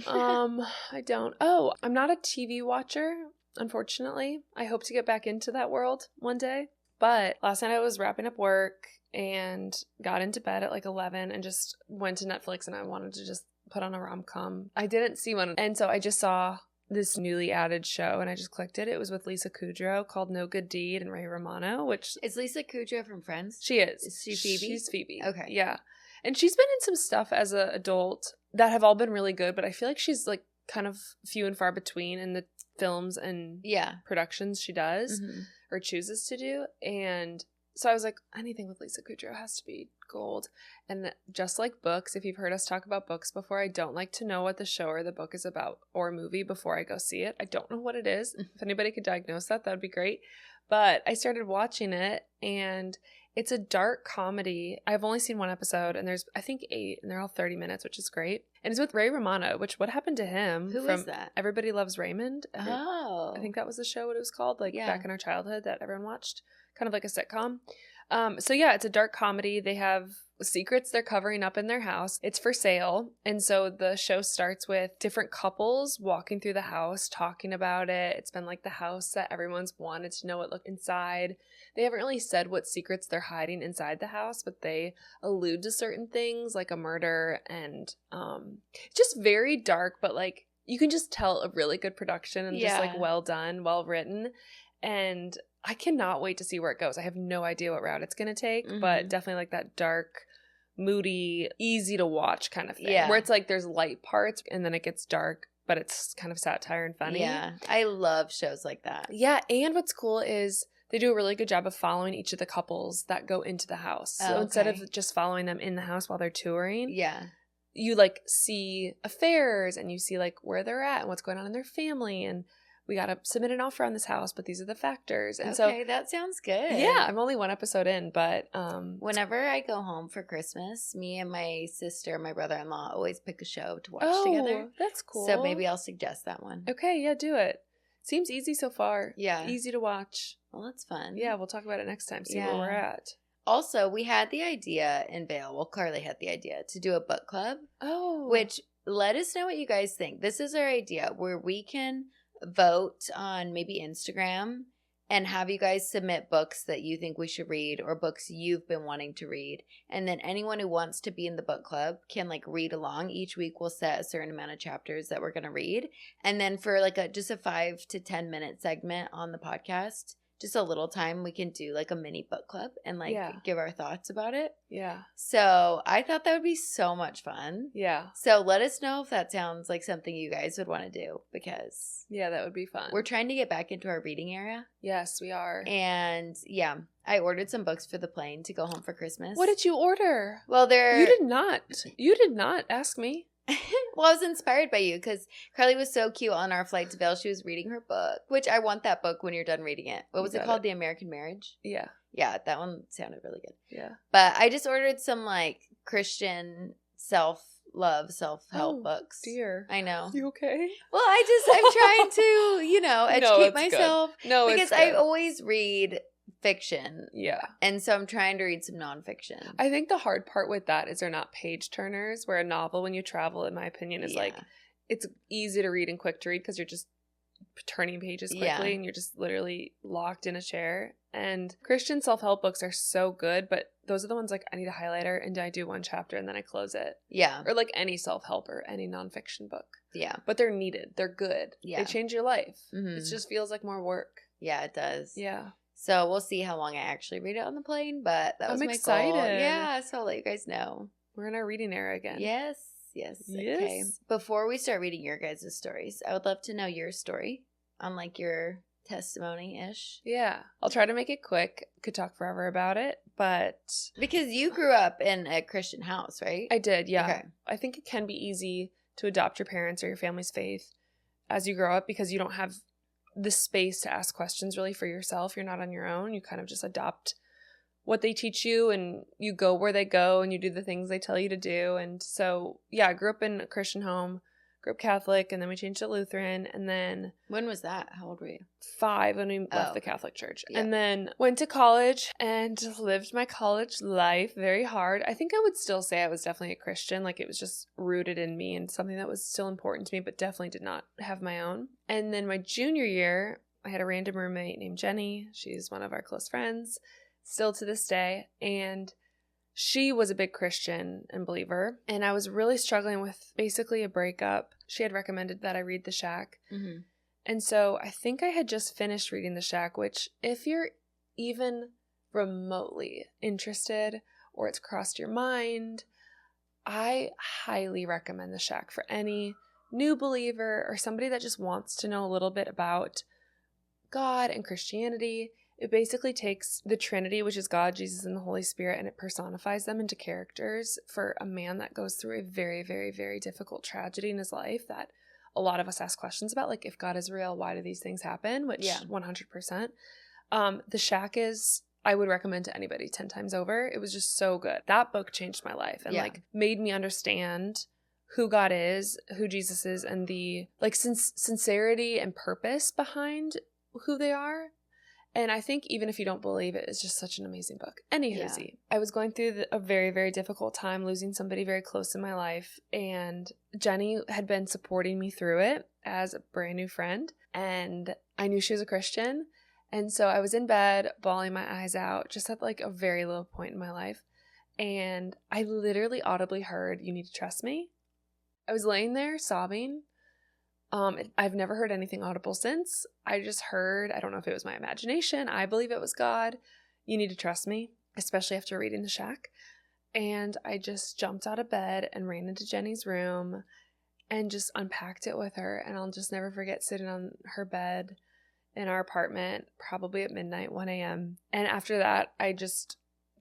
[SPEAKER 2] I don't. Oh, I'm not a TV watcher, unfortunately. I hope to get back into that world one day. But last night I was wrapping up work and got into bed at like 11 and just went to Netflix, and I wanted to just put on a rom-com. I didn't see one. And so I just saw this newly added show and I just clicked it. It was with Lisa Kudrow called No Good Deed and Ray Romano, which...
[SPEAKER 1] Is Lisa Kudrow from Friends?
[SPEAKER 2] She is.
[SPEAKER 1] Is she Phoebe?
[SPEAKER 2] She's Phoebe.
[SPEAKER 1] Okay.
[SPEAKER 2] Yeah. And she's been in some stuff as an adult that have all been really good, but I feel like she's like kind of few and far between in the films and productions she does or chooses to do. And so I was like, anything with Lisa Kudrow has to be gold. And just like books, if you've heard us talk about books before, I don't like to know what the show or the book is about or movie before I go see it. I don't know what it is. If anybody could diagnose that, that would be great. But I started watching it, and it's a dark comedy. I've only seen one episode, and there's, I think, 8, and they're all 30 minutes, which is great. And it's with Ray Romano, which, what happened to him?
[SPEAKER 1] Who is that?
[SPEAKER 2] Everybody Loves Raymond.
[SPEAKER 1] Oh.
[SPEAKER 2] I think that was the show, what it was called, like back in our childhood that everyone watched. Kind of like a sitcom. So yeah, it's a dark comedy. They have secrets they're covering up in their house. It's for sale. And so the show starts with different couples walking through the house, talking about it. It's been like the house that everyone's wanted to know what looked inside. They haven't really said what secrets they're hiding inside the house, but they allude to certain things like a murder, and just very dark, but like you can just tell a really good production and just like well done, well written. And I cannot wait to see where it goes. I have no idea what route it's going to take, but definitely like that dark, moody, easy to watch kind of thing. Where it's like there's light parts and then it gets dark, but it's kind of satire and funny.
[SPEAKER 1] Yeah, I love shows like that.
[SPEAKER 2] Yeah, and what's cool is they do a really good job of following each of the couples that go into the house. So instead of just following them in the house while they're touring, you like see affairs and you see like where they're at and what's going on in their family, and we got to submit an offer on this house, but these are the factors. And
[SPEAKER 1] so that sounds good.
[SPEAKER 2] Yeah, I'm only one episode in, but
[SPEAKER 1] whenever I go home for Christmas, me and my sister and my brother-in-law always pick a show to watch together.
[SPEAKER 2] That's cool.
[SPEAKER 1] So maybe I'll suggest that one.
[SPEAKER 2] Okay, yeah, do it. Seems easy so far.
[SPEAKER 1] Yeah.
[SPEAKER 2] Easy to watch.
[SPEAKER 1] Well, that's fun.
[SPEAKER 2] Yeah, we'll talk about it next time, see where we're at.
[SPEAKER 1] Also, we had the idea in Vail, well, Carly had the idea to do a book club.
[SPEAKER 2] Oh.
[SPEAKER 1] Which, let us know what you guys think. This is our idea where we can vote on maybe Instagram and have you guys submit books that you think we should read or books you've been wanting to read. And then anyone who wants to be in the book club can like read along. Each week we'll set a certain amount of chapters that we're going to read. And then for like just a 5 to 10 minute segment on the podcast, just a little time, we can do like a mini book club and like give our thoughts about it.
[SPEAKER 2] Yeah.
[SPEAKER 1] So I thought that would be so much fun.
[SPEAKER 2] Yeah.
[SPEAKER 1] So let us know if that sounds like something you guys would want to do, because
[SPEAKER 2] yeah, that would be fun.
[SPEAKER 1] We're trying to get back into our reading era.
[SPEAKER 2] Yes, we are.
[SPEAKER 1] And yeah, I ordered some books for the plane to go home for Christmas.
[SPEAKER 2] What did you order?
[SPEAKER 1] Well,
[SPEAKER 2] You did not ask me.
[SPEAKER 1] Well, I was inspired by you because Carly was so cute on our flight to Vail. She was reading her book, which I want that book when you're done reading it. What was it called? The American Marriage?
[SPEAKER 2] Yeah.
[SPEAKER 1] Yeah, that one sounded really good.
[SPEAKER 2] Yeah.
[SPEAKER 1] But I just ordered some like Christian self-love, self-help books.
[SPEAKER 2] Dear.
[SPEAKER 1] I know.
[SPEAKER 2] You okay?
[SPEAKER 1] Well, I'm trying to, educate myself.
[SPEAKER 2] Good. No,
[SPEAKER 1] because I always read fiction.
[SPEAKER 2] Yeah.
[SPEAKER 1] And so I'm trying to read some nonfiction.
[SPEAKER 2] I think the hard part with that is they're not page turners, where a novel, when you travel, in my opinion, is like, it's easy to read and quick to read because you're just turning pages quickly and you're just literally locked in a chair. And Christian self-help books are so good, but those are the ones like I need a highlighter and I do one chapter and then I close it. Yeah. Or like any self-help or any nonfiction book. Yeah. But they're needed. They're good. Yeah. They change your life. Mm-hmm. It just feels like more work.
[SPEAKER 1] Yeah, it does.
[SPEAKER 2] Yeah.
[SPEAKER 1] So we'll see how long I actually read it on the plane, but that was my
[SPEAKER 2] excited.
[SPEAKER 1] Goal. Yeah, so I'll let you guys know.
[SPEAKER 2] We're in our reading era again.
[SPEAKER 1] Yes. Okay. Before we start reading your guys' stories, I would love to know your story on like your testimony-ish.
[SPEAKER 2] Yeah. I'll try to make it quick. Could talk forever about it, but...
[SPEAKER 1] Because you grew up in a Christian house, right?
[SPEAKER 2] I did, yeah.
[SPEAKER 1] Okay.
[SPEAKER 2] I think it can be easy to adopt your parents or your family's faith as you grow up because you don't have the space to ask questions really for yourself. You're not on your own. You kind of just adopt what they teach you and you go where they go and you do the things they tell you to do. And so, yeah, I grew up in a Christian home, grew up Catholic, and then we changed to Lutheran. And then...
[SPEAKER 1] When was that? How old were you?
[SPEAKER 2] 5 when we left the Catholic Church.
[SPEAKER 1] Yeah.
[SPEAKER 2] And then went to college and lived my college life very hard. I think I would still say I was definitely a Christian. Like, it was just rooted in me and something that was still important to me, but definitely did not have my own. And then my junior year, I had a random roommate named Jenny. She's one of our close friends, still to this day. And she was a big Christian and believer. And I was really struggling with basically a breakup. She had recommended that I read The Shack.
[SPEAKER 1] Mm-hmm.
[SPEAKER 2] And so I think I had just finished reading The Shack, which if you're even remotely interested or it's crossed your mind, I highly recommend The Shack for any new believer or somebody that just wants to know a little bit about God and Christianity. It basically takes the Trinity, which is God, Jesus, and the Holy Spirit, and it personifies them into characters for a man that goes through a very, very, very difficult tragedy in his life that a lot of us ask questions about, like, if God is real, why do these things happen? Which 100%. The Shack is, I would recommend to anybody 10 times over. It was just so good. That book changed my life and like made me understand who God is, who Jesus is, and the like sincerity and purpose behind who they are. And I think even if you don't believe it, it's just such an amazing book. Anywho, I was going through a very, very difficult time, losing somebody very close in my life. And Jenny had been supporting me through it as a brand new friend. And I knew she was a Christian. And so I was in bed, bawling my eyes out, just at like a very low point in my life. And I literally audibly heard, "You need to trust me." I was laying there sobbing. I've never heard anything audible since. I just heard, I don't know if it was my imagination. I believe it was God. "You need to trust me," especially after reading The Shack. And I just jumped out of bed and ran into Jenny's room and just unpacked it with her. And I'll just never forget sitting on her bed in our apartment, probably at midnight, 1 a.m. And after that, I just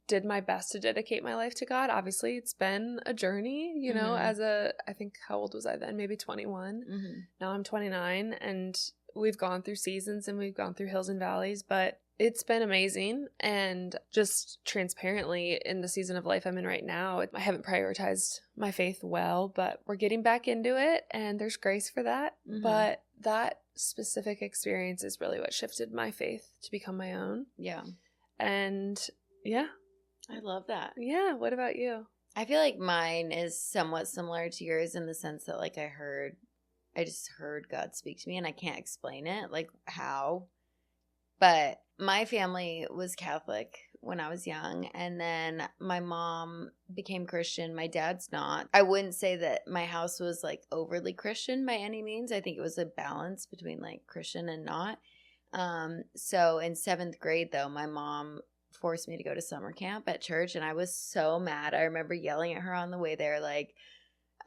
[SPEAKER 2] did my best to dedicate my life to God. Obviously, it's been a journey, you know, I think, how old was I then? Maybe 21. Now I'm 29, and we've gone through seasons and we've gone through hills and valleys, but it's been amazing. And just transparently, in the season of life I'm in right now, I haven't prioritized my faith well, but we're getting back into it, and there's grace for that. But that specific experience is really what shifted my faith to become my own. Yeah. And yeah.
[SPEAKER 1] I love that.
[SPEAKER 2] Yeah. What about you?
[SPEAKER 1] I feel like mine is somewhat similar to yours in the sense that like I just heard God speak to me, and I can't explain it, like how. But my family was Catholic when I was young, and then my mom became Christian. My dad's not. I wouldn't say that my house was like overly Christian by any means. I think it was a balance between like Christian and not. So in 7th grade though, my mom forced me to go to summer camp at church, and I was so mad. I remember yelling at her on the way there, like,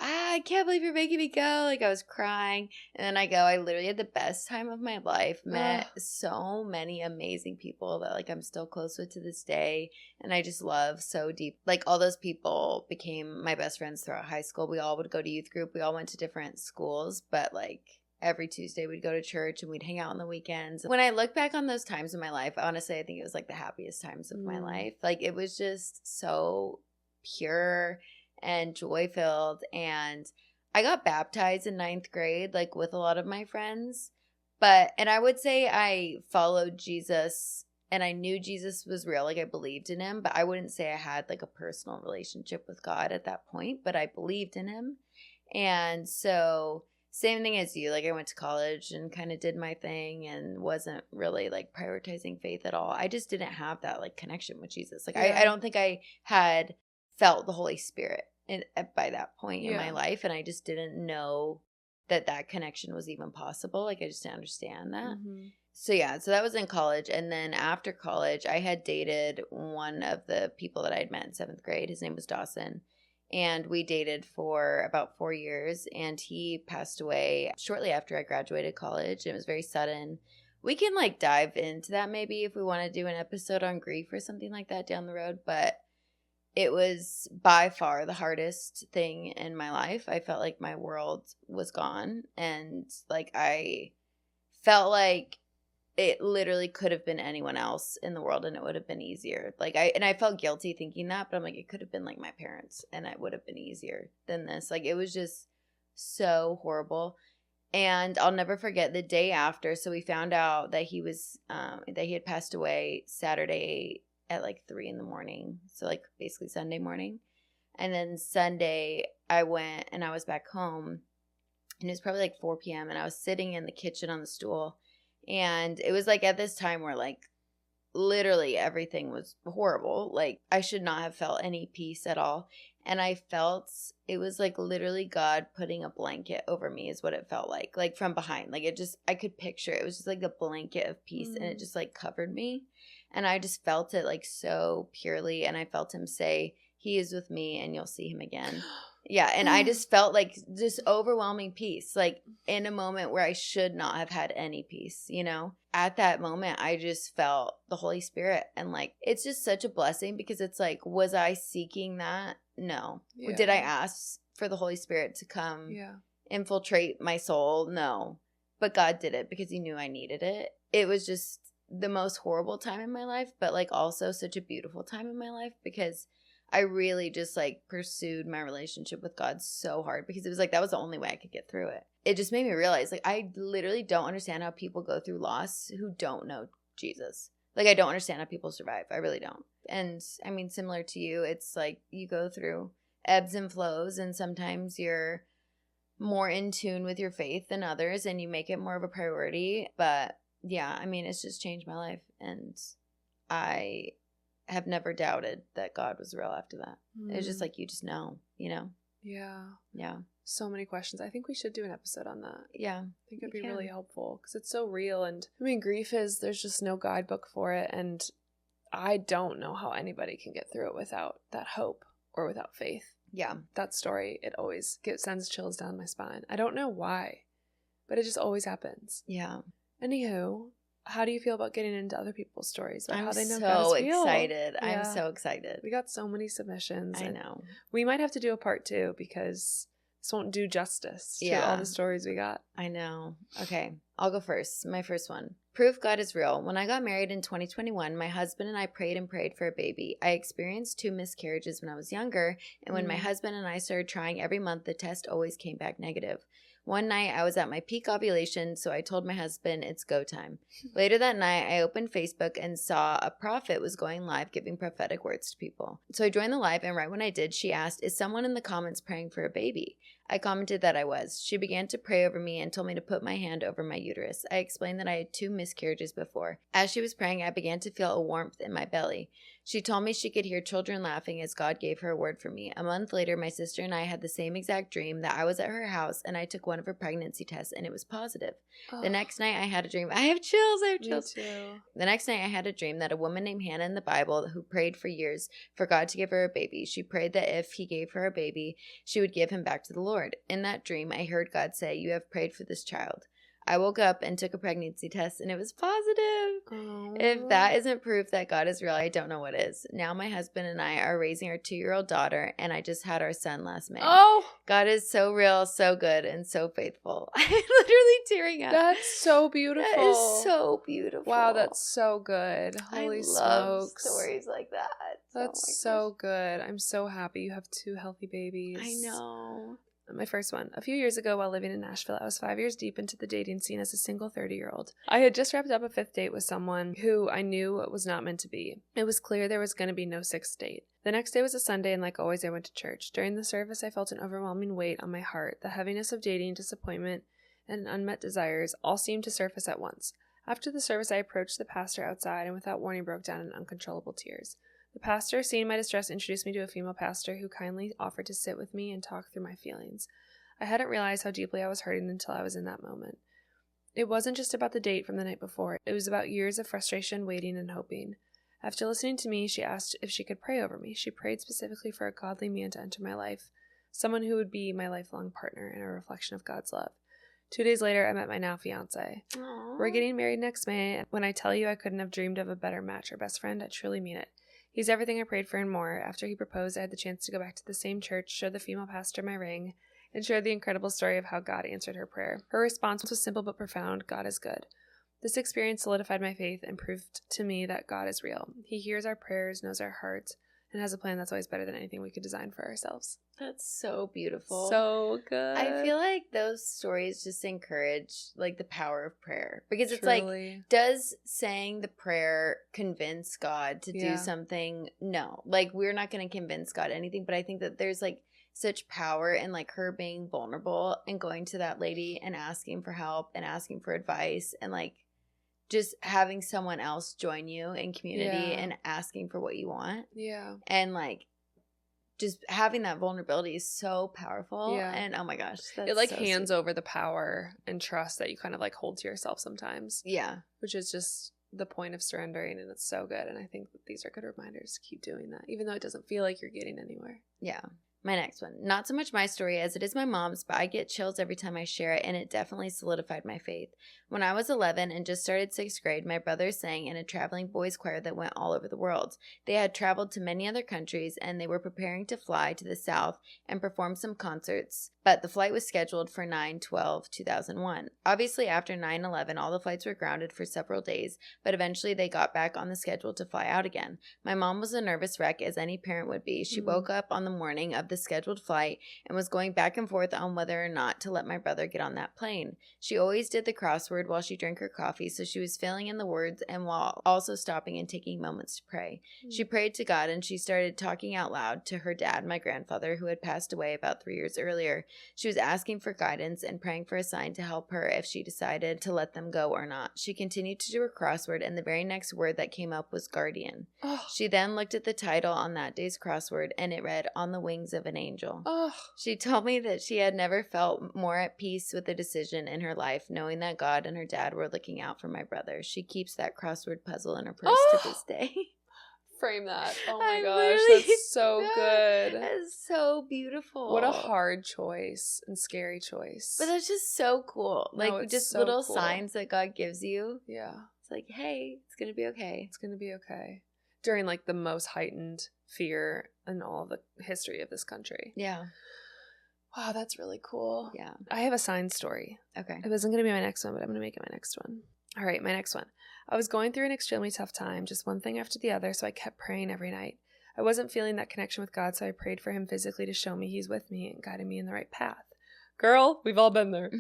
[SPEAKER 1] I can't believe you're making me go. Like, I was crying. And then I literally had the best time of my life, met so many amazing people that like I'm still close with to this day, and I just love so deep. Like, all those people became my best friends throughout high school. We all would go to youth group. We all went to different schools, but like every Tuesday we'd go to church and we'd hang out on the weekends. When I look back on those times in my life, honestly, I think it was like the happiest times of my life. Like, it was just so pure and joy-filled. And I got baptized in 9th grade, like with a lot of my friends. And I would say I followed Jesus and I knew Jesus was real. Like, I believed in him, but I wouldn't say I had like a personal relationship with God at that point, but I believed in him. And so same thing as you, like I went to college and kind of did my thing and wasn't really like prioritizing faith at all. I just didn't have that like connection with Jesus. Like, I don't think I had felt the Holy Spirit by that point in my life, and I just didn't know that connection was even possible. Like, I just didn't understand that. So that was in college. And then after college, I had dated one of the people that I had met in 7th grade. His name was Dawson. And we dated for about 4 years, and he passed away shortly after I graduated college. It was very sudden. We can like dive into that maybe if we want to do an episode on grief or something like that down the road, but it was by far the hardest thing in my life. I felt like my world was gone, and like I felt like it literally could have been anyone else in the world and it would have been easier. Like I felt guilty thinking that, but I'm like, it could have been like my parents and it would have been easier than this. Like it was just so horrible. And I'll never forget the day after. So we found out that he was that he had passed away Saturday at like 3 a.m. So like basically Sunday morning. And then Sunday I went and I was back home, and it was probably like 4 p.m. and I was sitting in the kitchen on the stool, and it was like at this time where like literally everything was horrible. Like I should not have felt any peace at all. And I felt it was like literally God putting a blanket over me is what it felt like from behind. Like it just, I could picture it was just like a blanket of peace, and it just like covered me. And I just felt it like so purely. And I felt him say, he is with me and you'll see him again. Yeah. And I just felt like this overwhelming peace, like in a moment where I should not have had any peace, you know? At that moment, I just felt the Holy Spirit. And like, it's just such a blessing because it's like, was I seeking that? No.
[SPEAKER 2] Yeah.
[SPEAKER 1] Did I ask for the Holy Spirit to come infiltrate my soul? No. But God did it because he knew I needed it. It was just the most horrible time in my life, but like also such a beautiful time in my life because I really just like pursued my relationship with God so hard because it was like that was the only way I could get through it. It just made me realize like I literally don't understand how people go through loss who don't know Jesus. Like I don't understand how people survive. I really don't. And I mean, similar to you, it's like you go through ebbs and flows, and sometimes you're more in tune with your faith than others and you make it more of a priority. But yeah, I mean, it's just changed my life, and I have never doubted that God was real after that. It's just like you just know, you know? Yeah.
[SPEAKER 2] So many questions. I think we should do an episode on that.
[SPEAKER 1] Yeah.
[SPEAKER 2] I think it'd be really helpful because it's so real. And I mean, grief is, there's just no guidebook for it. And I don't know how anybody can get through it without that hope or without faith.
[SPEAKER 1] Yeah.
[SPEAKER 2] That story, it always sends chills down my spine. I don't know why, but it just always happens.
[SPEAKER 1] Yeah.
[SPEAKER 2] Anywho, how do you feel about getting into other people's stories about how they know
[SPEAKER 1] so
[SPEAKER 2] God is real?
[SPEAKER 1] excited.
[SPEAKER 2] Yeah.
[SPEAKER 1] I'm so excited.
[SPEAKER 2] We got so many submissions.
[SPEAKER 1] I know.
[SPEAKER 2] We might have to do a part 2 because this won't do justice to all the stories we got.
[SPEAKER 1] I know. Okay, I'll go first. My first one. Proof God is real. When I got married in 2021, my husband and I prayed and prayed for a baby. I experienced 2 miscarriages when I was younger, and when my husband and I started trying every month, the test always came back negative. One night, I was at my peak ovulation, so I told my husband it's go time. Later that night, I opened Facebook and saw a prophet was going live giving prophetic words to people. So I joined the live, and right when I did, she asked, is someone in the comments praying for a baby? I commented that I was. She began to pray over me and told me to put my hand over my uterus. I explained that I had 2 miscarriages before. As she was praying, I began to feel a warmth in my belly. She told me she could hear children laughing as God gave her a word for me. A month later, my sister and I had the same exact dream that I was at her house and I took one of her pregnancy tests and it was positive. The next night I had a dream. I have chills. Me too. The next night I had a dream that a woman named Hannah in the Bible who prayed for years for God to give her a baby. She prayed that if he gave her a baby, she would give him back to the Lord. In that dream, I heard God say, you have prayed for this child. I woke up and took a pregnancy test and it was positive.
[SPEAKER 2] Oh.
[SPEAKER 1] If that isn't proof that God is real, I don't know what is. Now my husband and I are raising our 2-year-old daughter, and I just had our son last May.
[SPEAKER 2] Oh!
[SPEAKER 1] God is so real, so good, and so faithful. I'm literally tearing up.
[SPEAKER 2] That's so beautiful.
[SPEAKER 1] That is so beautiful.
[SPEAKER 2] Wow, that's so good. Holy smokes.
[SPEAKER 1] I love stories like that.
[SPEAKER 2] That's so good. I'm so happy you have 2 healthy babies.
[SPEAKER 1] I know.
[SPEAKER 2] My first one. A few years ago while living in Nashville, I was 5 years deep into the dating scene as a single 30-year-old. I had just wrapped up a 5th date with someone who I knew it was not meant to be. It was clear there was going to be no 6th date. The next day was a Sunday, and like always, I went to church. During the service, I felt an overwhelming weight on my heart. The heaviness of dating, disappointment, and unmet desires all seemed to surface at once. After the service, I approached the pastor outside and without warning broke down in uncontrollable tears. The pastor, seeing my distress, introduced me to a female pastor who kindly offered to sit with me and talk through my feelings. I hadn't realized how deeply I was hurting until I was in that moment. It wasn't just about the date from the night before. It was about years of frustration, waiting, and hoping. After listening to me, she asked if she could pray over me. She prayed specifically for a godly man to enter my life, someone who would be my lifelong partner and a reflection of God's love. 2 days later, I met my now fiance.
[SPEAKER 1] Aww.
[SPEAKER 2] We're getting married next May, and when I tell you I couldn't have dreamed of a better match or best friend, I truly mean it. He's everything I prayed for and more. After he proposed, I had the chance to go back to the same church, show the female pastor my ring, and share the incredible story of how God answered her prayer. Her response was simple but profound: God is good. This experience solidified my faith and proved to me that God is real. He hears our prayers, knows our hearts, and has a plan that's always better than anything we could design for ourselves.
[SPEAKER 1] That's so beautiful.
[SPEAKER 2] So good.
[SPEAKER 1] I feel like those stories just encourage like the power of prayer, because it's
[SPEAKER 2] Truly.
[SPEAKER 1] like, does saying the prayer convince God to do something? No, like we're not going to convince God anything, but I think that there's like such power in like her being vulnerable and going to that lady and asking for help and asking for advice, and like just having someone else join you in community and asking for what you want.
[SPEAKER 2] Yeah.
[SPEAKER 1] And like just having that vulnerability is so powerful.
[SPEAKER 2] Yeah.
[SPEAKER 1] And oh my gosh, that's
[SPEAKER 2] it like
[SPEAKER 1] so
[SPEAKER 2] hands
[SPEAKER 1] sweet.
[SPEAKER 2] over the power and trust that you kind of like hold to yourself sometimes.
[SPEAKER 1] Yeah.
[SPEAKER 2] Which is just the point of surrendering, and it's so good. And I think that these are good reminders to keep doing that, even though it doesn't feel like you're getting anywhere.
[SPEAKER 1] Yeah. My next one. Not so much my story as it is my mom's, but I get chills every time I share it, and it definitely solidified my faith. When I was 11 and just started 6th grade, my brothers sang in a traveling boys choir that went all over the world. They had traveled to many other countries, and they were preparing to fly to the South and perform some concerts, but the flight was scheduled for 9/12/2001. Obviously, after 9/11, all the flights were grounded for several days, but eventually they got back on the schedule to fly out again. My mom was a nervous wreck, as any parent would be. She woke up on the morning of the scheduled flight and was going back and forth on whether or not to let my brother get on that plane. She always did the crossword while she drank her coffee, so she was filling in the words and while also stopping and taking moments to pray. She prayed to God, and she started talking out loud to her dad, my grandfather, who had passed away about 3 years earlier. She was asking for guidance and praying for a sign to help her if she decided to let them go or not. She continued to do her crossword, and the very next word that came up was guardian.
[SPEAKER 2] Oh.
[SPEAKER 1] She then looked at the title on that day's crossword, and it read, On the Wings of an Angel.
[SPEAKER 2] Oh.
[SPEAKER 1] She told me that she had never felt more at peace with a decision in her life, knowing that God and her dad were looking out for my brother. She keeps that crossword puzzle in her purse to this day.
[SPEAKER 2] Frame that. Oh my
[SPEAKER 1] I
[SPEAKER 2] gosh,
[SPEAKER 1] literally-
[SPEAKER 2] that's so good.
[SPEAKER 1] That is so beautiful.
[SPEAKER 2] What a hard choice and scary choice.
[SPEAKER 1] But that's just so cool.
[SPEAKER 2] No,
[SPEAKER 1] Like,
[SPEAKER 2] it's
[SPEAKER 1] just
[SPEAKER 2] so
[SPEAKER 1] little
[SPEAKER 2] cool.
[SPEAKER 1] signs that God gives you.
[SPEAKER 2] Yeah.
[SPEAKER 1] It's like, hey, it's going to be okay.
[SPEAKER 2] It's going to be okay. During like the most heightened fear in all the history of this country.
[SPEAKER 1] Yeah.
[SPEAKER 2] Wow, that's really cool.
[SPEAKER 1] Yeah.
[SPEAKER 2] I have a sign story.
[SPEAKER 1] Okay.
[SPEAKER 2] It wasn't going to be my next one, but I'm going to make it my next one. All right, my next one. I was going through an extremely tough time, just one thing after the other, so I kept praying every night. I wasn't feeling that connection with God, so I prayed for him physically to show me he's with me and guided me in the right path. Girl, we've all been there.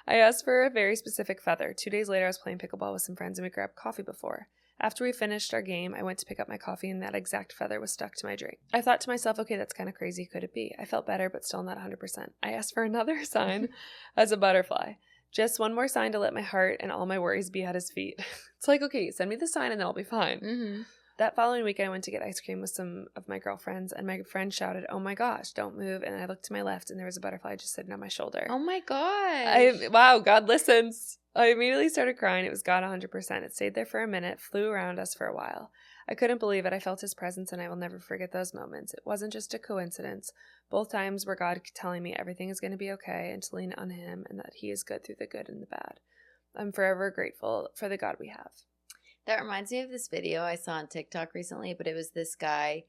[SPEAKER 2] I asked for a very specific feather. 2 days later, I was playing pickleball with some friends, and we grabbed coffee before. After we finished our game, I went to pick up my coffee, and that exact feather was stuck to my drink. I thought to myself, okay, that's kind of crazy. Could it be? I felt better, but still not 100%. I asked for another sign as a butterfly. Just one more sign to let my heart and all my worries be at his feet. It's like, okay, send me the sign and then I'll be fine.
[SPEAKER 1] Mm-hmm.
[SPEAKER 2] That following week, I went to get ice cream with some of my girlfriends, and my friend shouted, "Oh my gosh, don't move." And I looked to my left, and there was a butterfly just sitting on my shoulder.
[SPEAKER 1] Oh my gosh.
[SPEAKER 2] Wow, God listens. I immediately started crying. It was God 100%. It stayed there for a minute, flew around us for a while. I couldn't believe it. I felt his presence, and I will never forget those moments. It wasn't just a coincidence. Both times were God telling me everything is going to be okay and to lean on him and that he is good through the good and the bad. I'm forever grateful for the God we have.
[SPEAKER 1] That reminds me of this video I saw on TikTok recently, but it was this guy,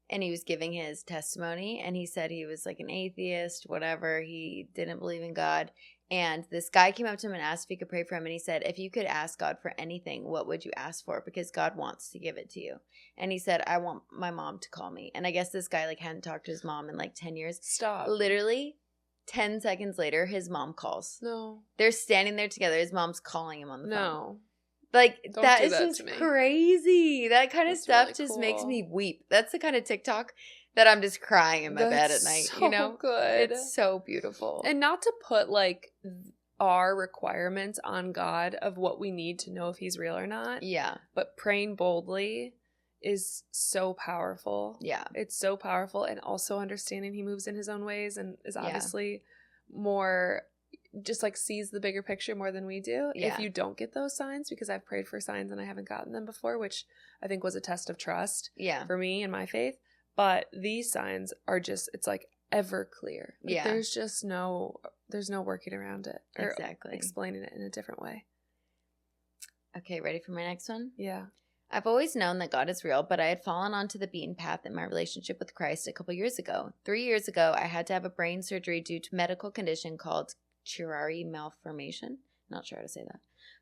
[SPEAKER 1] and he was giving his testimony, and he said he was like an atheist, whatever. He didn't believe in God. And this guy came up to him and asked if he could pray for him. And he said, if you could ask God for anything, what would you ask for? Because God wants to give it to you. And he said, I want my mom to call me. And I guess this guy like hadn't talked to his mom in like 10 years.
[SPEAKER 2] Stop.
[SPEAKER 1] Literally 10 seconds later, his mom calls.
[SPEAKER 2] No.
[SPEAKER 1] They're standing there together. His mom's calling him on the phone.
[SPEAKER 2] No.
[SPEAKER 1] Like,
[SPEAKER 2] Don't
[SPEAKER 1] that
[SPEAKER 2] do
[SPEAKER 1] is
[SPEAKER 2] that
[SPEAKER 1] just
[SPEAKER 2] to me.
[SPEAKER 1] crazy. That kind of
[SPEAKER 2] That's
[SPEAKER 1] stuff
[SPEAKER 2] really
[SPEAKER 1] just makes
[SPEAKER 2] cool.
[SPEAKER 1] me weep. That's the kind of TikTok that I'm just crying in my bed at night,
[SPEAKER 2] so
[SPEAKER 1] you know?
[SPEAKER 2] good.
[SPEAKER 1] It's so beautiful.
[SPEAKER 2] And not to put like our requirements on God of what we need to know if he's real or not,
[SPEAKER 1] yeah.
[SPEAKER 2] but praying boldly is so powerful.
[SPEAKER 1] Yeah.
[SPEAKER 2] It's so powerful, and also understanding he moves in his own ways and is
[SPEAKER 1] Yeah.
[SPEAKER 2] obviously more just like sees the bigger picture more than we do.
[SPEAKER 1] Yeah.
[SPEAKER 2] If you don't get those signs, because I've prayed for signs and I haven't gotten them before, which I think was a test of trust
[SPEAKER 1] Yeah.
[SPEAKER 2] for me and my faith. But these signs are just, it's like ever clear. Like,
[SPEAKER 1] Yeah.
[SPEAKER 2] there's no working around it. Or
[SPEAKER 1] Exactly.
[SPEAKER 2] explaining it in a different way.
[SPEAKER 1] Okay, ready for my next one?
[SPEAKER 2] Yeah.
[SPEAKER 1] I've always known that God is real, but I had fallen onto the beaten path in my relationship with Christ a couple years ago. 3 years ago, I had to have a brain surgery due to a medical condition called Chiari malformation. Not sure how to say that.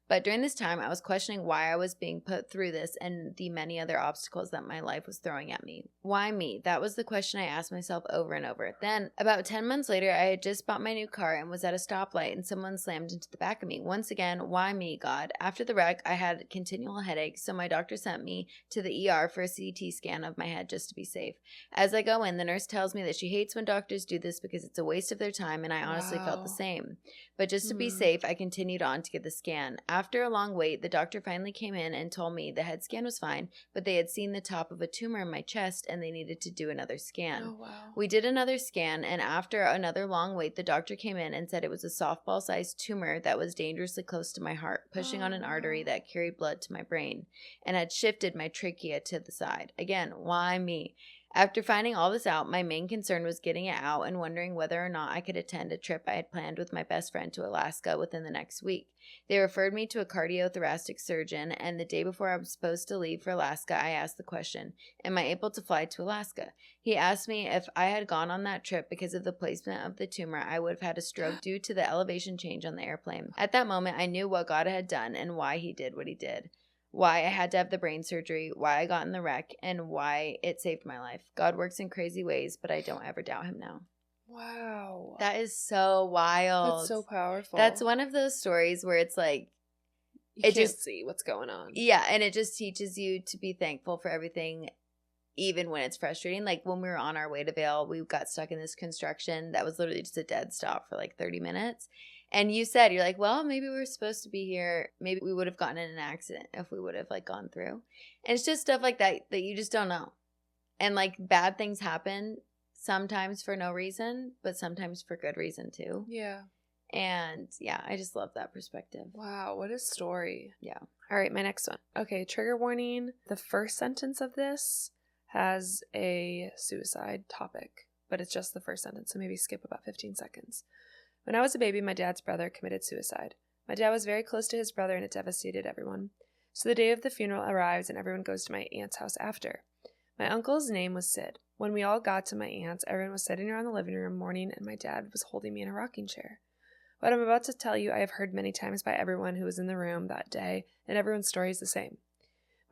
[SPEAKER 1] But during this time, I was questioning why I was being put through this and the many other obstacles that my life was throwing at me. Why me? That was the question I asked myself over and over. Then, about 10 months later, I had just bought my new car and was at a stoplight and someone slammed into the back of me. Once again, why me, God? After the wreck, I had continual headaches, so my doctor sent me to the ER for a CT scan of my head just to be safe. As I go in, the nurse tells me that she hates when doctors do this because it's a waste of their time, and I honestly felt the same. But just to be safe, I continued on to get the scan. After a long wait, the doctor finally came in and told me the head scan was fine, but they had seen the top of a tumor in my chest and they needed to do another scan.
[SPEAKER 2] Oh, wow.
[SPEAKER 1] We did another scan, and after another long wait, the doctor came in and said it was a softball-sized tumor that was dangerously close to my heart, pushing on an artery that carried blood to my brain, and had shifted my trachea to the side. Again, why me? After finding all this out, my main concern was getting it out and wondering whether or not I could attend a trip I had planned with my best friend to Alaska within the next week. They referred me to a cardiothoracic surgeon, and the day before I was supposed to leave for Alaska, I asked the question, am I able to fly to Alaska? He asked me if I had gone on that trip because of the placement of the tumor, I would have had a stroke due to the elevation change on the airplane. At that moment, I knew what God had done and why he did what he did. Why I had to have the brain surgery, why I got in the wreck, and why it saved my life. God works in crazy ways, but I don't ever doubt him now.
[SPEAKER 2] Wow.
[SPEAKER 1] That is so wild.
[SPEAKER 2] That's so powerful.
[SPEAKER 1] That's one of those stories where it's like,
[SPEAKER 2] you can't see what's going on.
[SPEAKER 1] Yeah, and it just teaches you to be thankful for everything, even when it's frustrating. Like when we were on our way to Vail, we got stuck in this construction that was literally just a dead stop for like 30 minutes. And you said, you're like, well, maybe we were supposed to be here. Maybe we would have gotten in an accident if we would have like gone through. And it's just stuff like that you just don't know. And like bad things happen sometimes for no reason, but sometimes for good reason too.
[SPEAKER 2] Yeah.
[SPEAKER 1] And yeah, I just love that perspective.
[SPEAKER 2] Wow, what a story.
[SPEAKER 1] Yeah.
[SPEAKER 2] All right, my next one. Okay, trigger warning. The first sentence of this has a suicide topic, but it's just the first sentence, so maybe skip about 15 seconds. When I was a baby, my dad's brother committed suicide. My dad was very close to his brother, and it devastated everyone. So the day of the funeral arrives, and everyone goes to my aunt's house after. My uncle's name was Sid. When we all got to my aunt's, everyone was sitting around the living room mourning, and my dad was holding me in a rocking chair. What I'm about to tell you, I have heard many times by everyone who was in the room that day, and everyone's story is the same.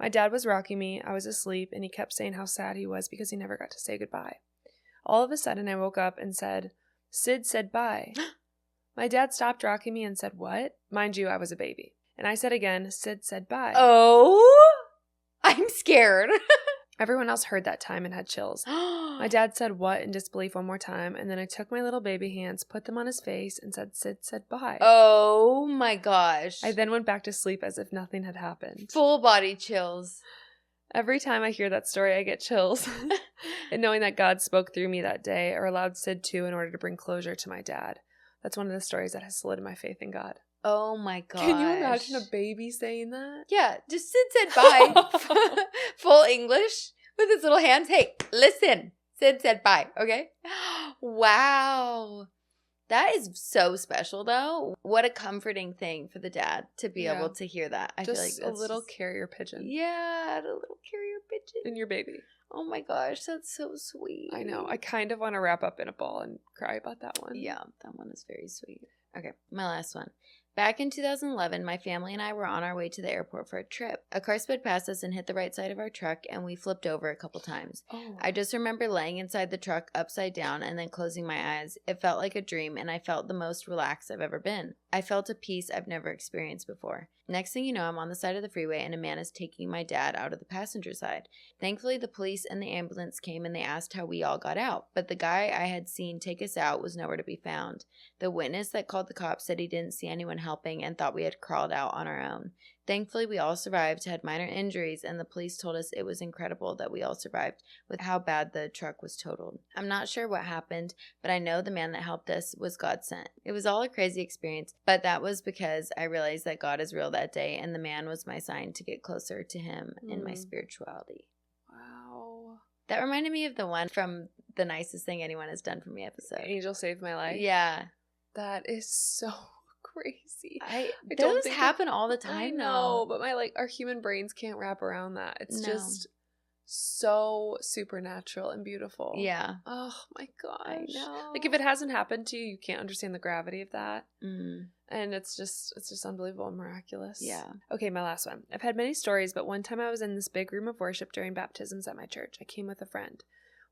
[SPEAKER 2] My dad was rocking me, I was asleep, and he kept saying how sad he was because he never got to say goodbye. All of a sudden, I woke up and said, Sid said bye. My dad stopped rocking me and said, what? Mind you, I was a baby. And I said again, Sid said bye.
[SPEAKER 1] Oh, I'm scared.
[SPEAKER 2] Everyone else heard that time and had chills. My dad said what in disbelief one more time, and then I took my little baby hands, put them on his face, and said, Sid said bye.
[SPEAKER 1] Oh my gosh.
[SPEAKER 2] I then went back to sleep as if nothing had happened.
[SPEAKER 1] Full body chills.
[SPEAKER 2] Every time I hear that story, I get chills. And knowing that God spoke through me that day, or allowed Sid to in order to bring closure to my dad. That's one of the stories that has solidified my faith in God.
[SPEAKER 1] Oh my gosh.
[SPEAKER 2] Can you imagine a baby saying that?
[SPEAKER 1] Yeah, just Sid said bye. Full English with his little hands. Hey, listen. Sid said bye, okay? Wow. That is so special, though. What a comforting thing for the dad to be able to hear that. I
[SPEAKER 2] just
[SPEAKER 1] feel like that's
[SPEAKER 2] a little carrier pigeon.
[SPEAKER 1] Yeah, a little carrier pigeon.
[SPEAKER 2] In your baby.
[SPEAKER 1] Oh my gosh, that's so sweet.
[SPEAKER 2] I know. I kind of want to wrap up in a ball and cry about that one.
[SPEAKER 1] Yeah, that one is very sweet. Okay, my last one. Back in 2011, my family and I were on our way to the airport for a trip. A car sped past us and hit the right side of our truck, and we flipped over a couple times.
[SPEAKER 2] Oh.
[SPEAKER 1] I just remember laying inside the truck upside down and then closing my eyes. It felt like a dream, and I felt the most relaxed I've ever been. I felt a peace I've never experienced before. Next thing you know, I'm on the side of the freeway, and a man is taking my dad out of the passenger side. Thankfully, the police and the ambulance came, and they asked how we all got out. But the guy I had seen take us out was nowhere to be found. The witness that called the cops said he didn't see anyone helping and thought we had crawled out on our own. Thankfully, we all survived, had minor injuries, and the police told us it was incredible that we all survived with how bad the truck was totaled. I'm not sure what happened, but I know the man that helped us was God sent. It was all a crazy experience, but that was because I realized that God is real that day, and the man was my sign to get closer to him in my spirituality.
[SPEAKER 2] Wow.
[SPEAKER 1] That reminded me of the one from the nicest thing anyone has done for me episode.
[SPEAKER 2] Angel saved my life.
[SPEAKER 1] Yeah.
[SPEAKER 2] That is so crazy.
[SPEAKER 1] Those happen all the time.
[SPEAKER 2] I know, but our human brains can't wrap around that. It's just so supernatural and beautiful.
[SPEAKER 1] Yeah.
[SPEAKER 2] Oh my gosh.
[SPEAKER 1] I know.
[SPEAKER 2] Like if it hasn't happened to you can't understand the gravity of that.
[SPEAKER 1] Mm.
[SPEAKER 2] And it's just unbelievable and miraculous.
[SPEAKER 1] Yeah.
[SPEAKER 2] Okay, my last one. I've had many stories, but one time I was in this big room of worship during baptisms at my church. I came with a friend.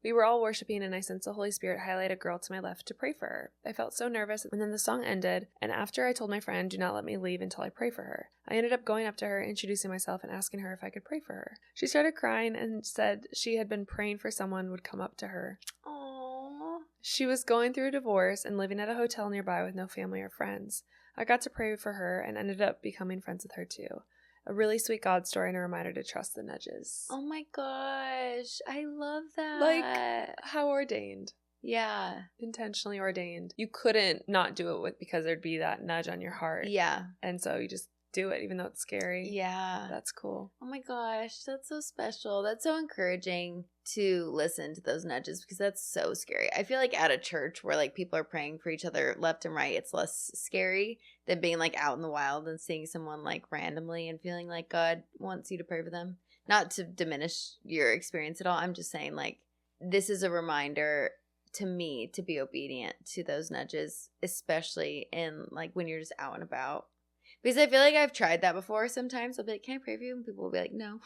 [SPEAKER 2] We were all worshiping, and I sensed the Holy Spirit highlight a girl to my left to pray for her. I felt so nervous, and then the song ended, and after I told my friend, do not let me leave until I pray for her. I ended up going up to her, introducing myself, and asking her if I could pray for her. She started crying and said she had been praying for someone would come up to her.
[SPEAKER 1] Aww.
[SPEAKER 2] She was going through a divorce and living at a hotel nearby with no family or friends. I got to pray for her and ended up becoming friends with her too. A really sweet God story and a reminder to trust the nudges.
[SPEAKER 1] Oh my gosh. I love that.
[SPEAKER 2] Like, how ordained.
[SPEAKER 1] Yeah.
[SPEAKER 2] Intentionally ordained. You couldn't not do it because there'd be that nudge on your heart.
[SPEAKER 1] Yeah.
[SPEAKER 2] And so you just do it even though it's scary.
[SPEAKER 1] Yeah.
[SPEAKER 2] That's cool.
[SPEAKER 1] Oh my gosh. That's so special. That's so encouraging to listen to those nudges because that's so scary. I feel like at a church where like people are praying for each other left and right, it's less scary than being like out in the wild and seeing someone like randomly and feeling like God wants you to pray for them. Not to diminish your experience at all. I'm just saying like this is a reminder to me to be obedient to those nudges, especially in like when you're just out and about. Because I feel like I've tried that before sometimes. I'll be like, can I pray for you? And people will be like, no.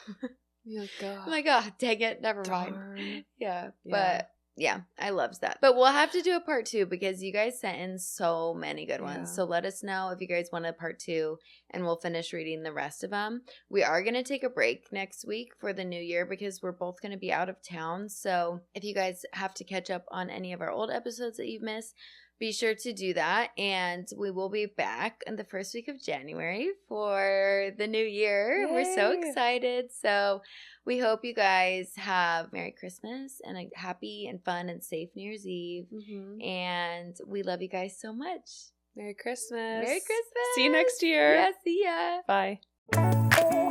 [SPEAKER 2] You're like, God.
[SPEAKER 1] I'm like, oh, dang it. Never mind.
[SPEAKER 2] Darn.
[SPEAKER 1] Yeah. But yeah, I loved that. But we'll have to do a part 2 because you guys sent in so many good ones.
[SPEAKER 2] Yeah.
[SPEAKER 1] So let us know if you guys want a part 2 and we'll finish reading the rest of them. We are going to take a break next week for the new year because we're both going to be out of town. So if you guys have to catch up on any of our old episodes that you've missed, be sure to do that, and we will be back in the first week of January for the new year.
[SPEAKER 2] Yay.
[SPEAKER 1] We're so excited. So we hope you guys have Merry Christmas and a happy and fun and safe New Year's Eve.
[SPEAKER 2] Mm-hmm.
[SPEAKER 1] And we love you guys so much.
[SPEAKER 2] Merry Christmas.
[SPEAKER 1] Merry Christmas.
[SPEAKER 2] See you next year.
[SPEAKER 1] Yeah, see ya.
[SPEAKER 2] Bye.